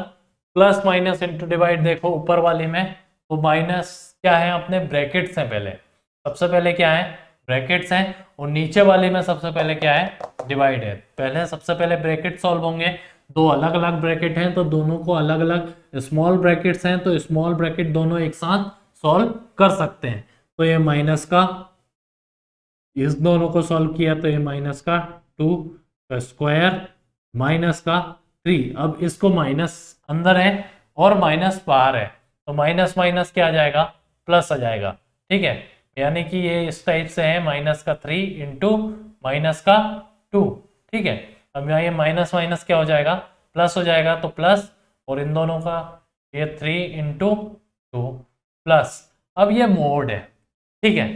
प्लस माइनस इंटू डिवाइड, देखो ऊपर वाली में तो माइनस क्या है, अपने ब्रैकेट्स हैं, पहले सबसे पहले क्या है, ब्रैकेट्स हैं, और नीचे वाले में सबसे पहले क्या है, डिवाइड है। पहले सबसे पहले ब्रैकेट सॉल्व होंगे, दो अलग अलग ब्रैकेट हैं तो दोनों को अलग अलग स्मॉल ब्रैकेट्स हैं तो स्मॉल ब्रैकेट दोनों एक साथ सॉल्व कर सकते हैं। तो ये माइनस का, इस दोनों को सॉल्व किया तो ये माइनस का 2 का स्क्वायर माइनस का 3। अब इसको माइनस अंदर है और माइनस बाहर है, तो माइनस माइनस क्या आ जाएगा, प्लस आ जाएगा। ठीक है, यानी कि ये इस टाइप से है, -3 इंटू -2। ठीक है, अब यहाँ ये माइनस माइनस क्या हो जाएगा, प्लस हो जाएगा, तो प्लस, और इन दोनों का ये 3 × 2 प्लस। अब ये मोड है। ठीक है,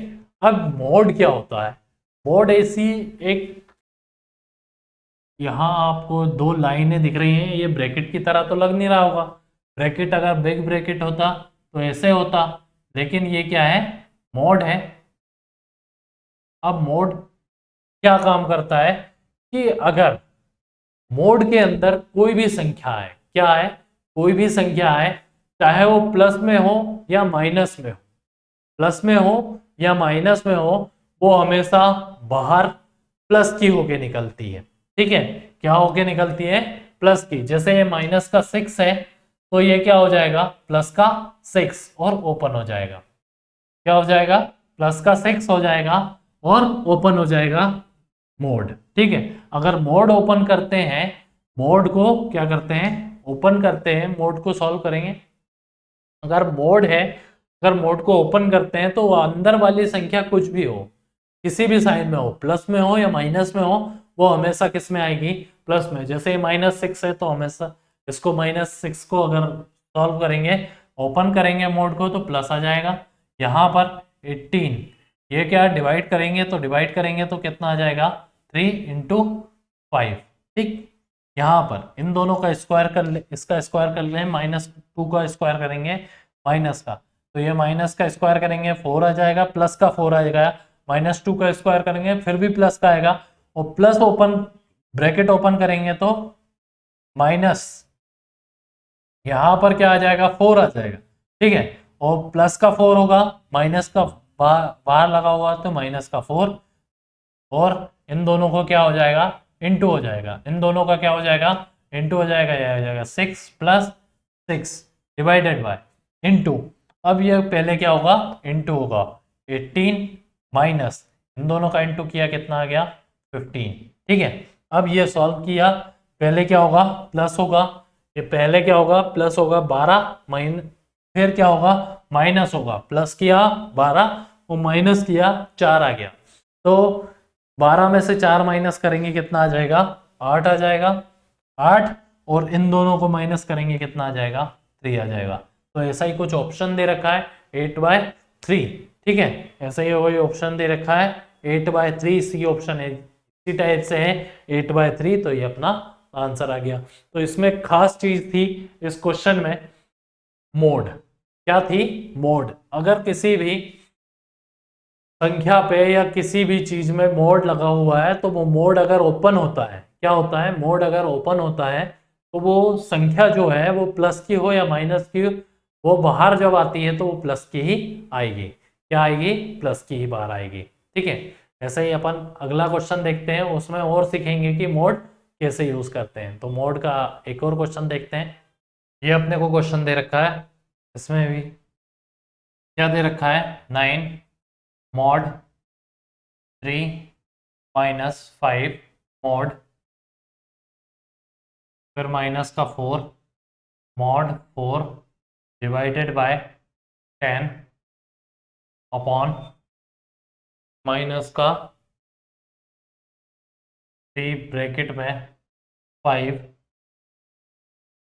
अब मोड क्या होता है, मोड ऐसी एक, यहाँ आपको दो लाइनें दिख रही हैं, ये ब्रैकेट की तरह तो लग नहीं रहा होगा, ब्रैकेट अगर बिग ब्रैकेट होता तो ऐसे होता, लेकिन ये क्या है, मोड है। अब मोड क्या काम करता है कि अगर मोड के अंदर कोई भी संख्या है, क्या है, कोई भी संख्या है, चाहे वो प्लस में हो या माइनस में हो, प्लस में हो या माइनस में हो, वो हमेशा बाहर प्लस की होके निकलती है। ठीक है, क्या होके निकलती है, प्लस की। जैसे ये -6 है तो ये क्या हो जाएगा, +6 और ओपन हो जाएगा। क्या हो जाएगा, +6 हो जाएगा और ओपन हो जाएगा मोड। ठीक है, अगर मोड ओपन करते हैं, मोड को क्या करते हैं, ओपन करते हैं, मोड को सॉल्व करेंगे। अगर मोड है, अगर मोड को ओपन करते हैं तो अंदर वाली संख्या कुछ भी हो, किसी भी साइन में हो, प्लस में हो या माइनस में हो, वो हमेशा किस में आएगी, प्लस में। जैसे -6 है तो हमेशा इसको -6 को अगर सॉल्व करेंगे, ओपन करेंगे मोड को, तो प्लस आ जाएगा। यहाँ पर 18, ये क्या डिवाइड करेंगे, तो डिवाइड करेंगे तो कितना आ जाएगा, 3 × 5। ठीक, यहाँ पर इन दोनों का स्क्वायर कर ले, इसका स्क्वायर कर ले, -2 का स्क्वायर करेंगे माइनस का, तो ये माइनस का स्क्वायर करेंगे 4 आ जाएगा, प्लस का 4 आ जाएगा, -2 का स्क्वायर करेंगे फिर भी प्लस का आएगा, और प्लस ओपन ब्रैकेट ओपन करेंगे तो माइनस, यहां पर क्या आ जाएगा, 4 आ जाएगा। ठीक है, और प्लस का 4 होगा, माइनस का बाहर लगा हुआ तो -4, और इन दोनों को क्या हो जाएगा, इंटू हो जाएगा, इन दोनों का क्या हो जाएगा, इंटू हो जाएगा, यह हो जाएगा 6 + 6 डिवाइडेड बाय इंटू। अब ये पहले क्या होगा, इंटू होगा 18 माइनस, इन दोनों का इंटू किया, कितना आ गया 15। ठीक है, अब ये सॉल्व किया, पहले क्या होगा प्लस होगा, ये पहले क्या होगा प्लस होगा 12 फिर क्या होगा माइनस होगा, प्लस किया 12 वो माइनस किया 4 आ गया, तो 12 में से 4 माइनस करेंगे कितना आ जाएगा 8 आ जाएगा, 8 और इन दोनों को माइनस करेंगे कितना आ जाएगा 3 आ जाएगा। तो ऐसा ही कुछ ऑप्शन दे रखा है 8/3। ठीक है, ऐसा ही वही ऑप्शन दे रखा है 8/3, इसी ऑप्शन है इसी टाइप से है 8/3, तो ये अपना आंसर आ गया। तो इसमें खास चीज थी इस क्वेश्चन में मोड, क्या थी मोड। अगर किसी भी संख्या पे या किसी भी चीज में मोड लगा हुआ है तो वो मोड अगर ओपन होता है, क्या होता है मोड अगर ओपन होता है तो वो संख्या जो है वो प्लस की हो या माइनस की, वो बाहर जब आती है तो वो प्लस की ही आएगी, क्या आएगी प्लस की ही बाहर आएगी। ठीक है, ऐसे ही अपन अगला क्वेश्चन देखते हैं, उसमें और सीखेंगे कि मोड कैसे यूज करते हैं। तो मोड का एक और क्वेश्चन देखते हैं। ये अपने को क्वेश्चन दे रखा है, इसमें भी क्या दे रखा है 9 mod 3 minus 5 mod, फिर माइनस का 4 mod 4 divided by 10 upon minus का 3 ब्रैकेट में 5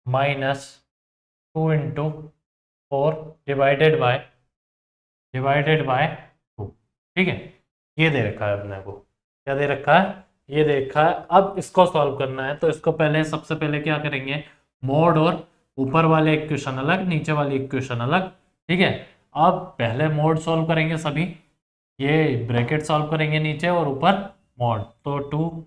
माइनस 2 इंटू 4 डिवाइडेड बाय 2। ठीक है, ये दे रखा है अपने को, क्या दे रखा है ये दे रखा है। अब इसको सॉल्व करना है तो इसको पहले सबसे पहले क्या करेंगे मोड और ऊपर वाले इक्वेशन अलग नीचे वाली इक्वेशन अलग। ठीक है, अब पहले मोड सॉल्व करेंगे सभी, ये ब्रैकेट सॉल्व करेंगे नीचे और ऊपर मोड, तो 2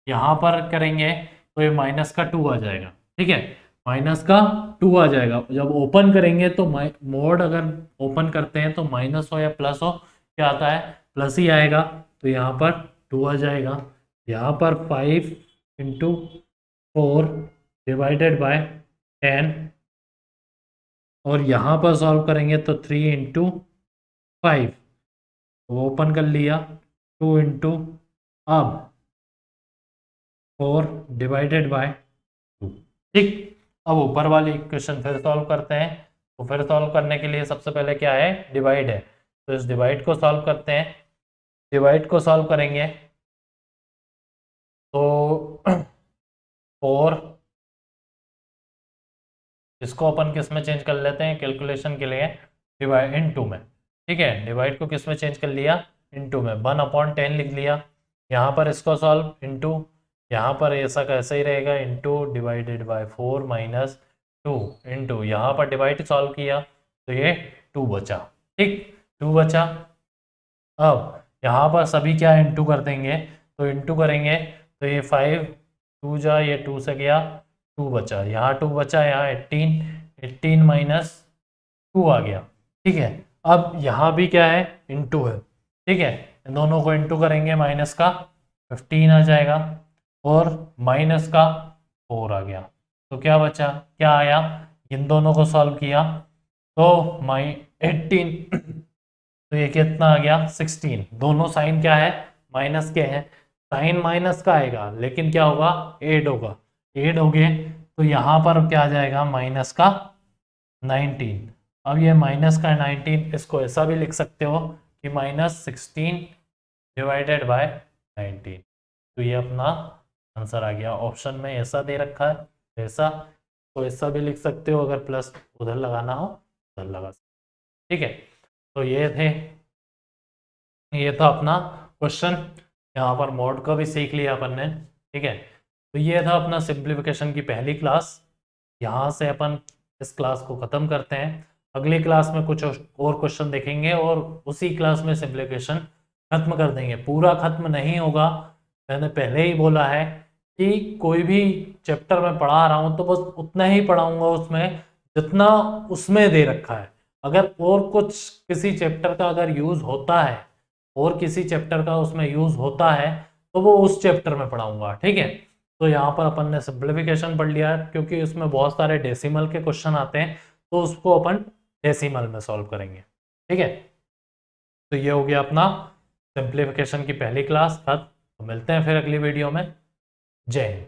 यहाँ पर करेंगे तो ये माइनस का 2 आ जाएगा। ठीक है, माइनस का 2 आ जाएगा, जब ओपन करेंगे तो मोड अगर ओपन करते हैं तो माइनस हो या प्लस हो क्या आता है प्लस ही आएगा, तो यहाँ पर 2 आ जाएगा, यहाँ पर 5 इंटू 4 डिवाइडेड बाय 10 और यहाँ पर सॉल्व करेंगे तो 3 इंटू 5 वो ओपन कर लिया, 2 इंटू अब 4 डिवाइडेड बाय 2। ठीक, अब ऊपर वाली इक्वेशन फिर सॉल्व करते हैं, तो फिर सॉल्व करने के लिए सबसे पहले क्या है डिवाइड है, तो इस डिवाइड को सॉल्व करते हैं। डिवाइड को सॉल्व करेंगे तो 4 इसको अपन किस में चेंज कर लेते हैं कैलकुलेशन के लिए डिवाइड इनटू में। ठीक है, डिवाइड को किस में चेंज कर लिया इनटू में, 1/10 लिख लिया। यहाँ पर इसको सॉल्व इनटू, यहाँ पर ऐसा कैसे ही रहेगा into divided by 4 minus 2 into, यहाँ पर डिवाइड सॉल्व किया तो ये 2 बचा। ठीक, 2 बचा। अब यहाँ पर सभी क्या इनटू कर देंगे, तो इनटू करेंगे तो ये 5 2 जा, ये 2 से गया 2 बचा, यहाँ 2 बचा, यहाँ 18 माइनस 2 आ गया। ठीक है, अब यहाँ भी क्या है इनटू है। ठीक है, इन दोनों को इनटू करेंगे, माइनस का 15 आ जाएगा और माइनस का 4 आ गया, तो क्या बचा क्या आया, इन दोनों को सॉल्व किया तो 18 तो ये कितना आ गया 16। दोनों साइन क्या है माइनस के हैं, साइन माइनस का आएगा लेकिन क्या होगा एड होगा, एड हो गए तो यहाँ पर क्या आ जाएगा माइनस का 19। अब ये माइनस का 19 इसको ऐसा भी लिख सकते हो कि -16 डिवाइडेड बाय 19, तो ये अपना आंसर आ गया। ऑप्शन में ऐसा दे रखा है, ऐसा तो ऐसा भी लिख सकते हो, अगर प्लस उधर लगाना हो उधर लगा सकते। ठीक है, तो ये था अपना क्वेश्चन, यहाँ पर मोड का भी सीख लिया अपन ने। ठीक है, तो ये था अपना सिंप्लीफिकेशन की पहली क्लास। यहाँ से अपन इस क्लास को ख़त्म करते हैं, अगली क्लास में कुछ और क्वेश्चन देखेंगे और उसी क्लास में सिंप्लीफिकेशन खत्म कर देंगे। पूरा खत्म नहीं होगा, मैंने पहले ही बोला है कि कोई भी चैप्टर में पढ़ा रहा हूँ तो बस उतना ही पढ़ाऊँगा उसमें जितना उसमें दे रखा है। अगर और कुछ किसी चैप्टर का अगर यूज़ होता है और किसी चैप्टर का उसमें यूज़ होता है तो वो उस चैप्टर में पढ़ाऊँगा। ठीक है, तो यहाँ पर अपन ने सिंप्लीफिकेशन पढ़ लिया है, क्योंकि उसमें बहुत सारे डेसिमल के क्वेश्चन आते हैं तो उसको अपन डेसिमल में सॉल्व करेंगे। ठीक है, तो ये हो गया अपना सिंप्लीफिकेशन की पहली क्लास खत्म। तो मिलते हैं फिर अगली वीडियो में। जय हिंद।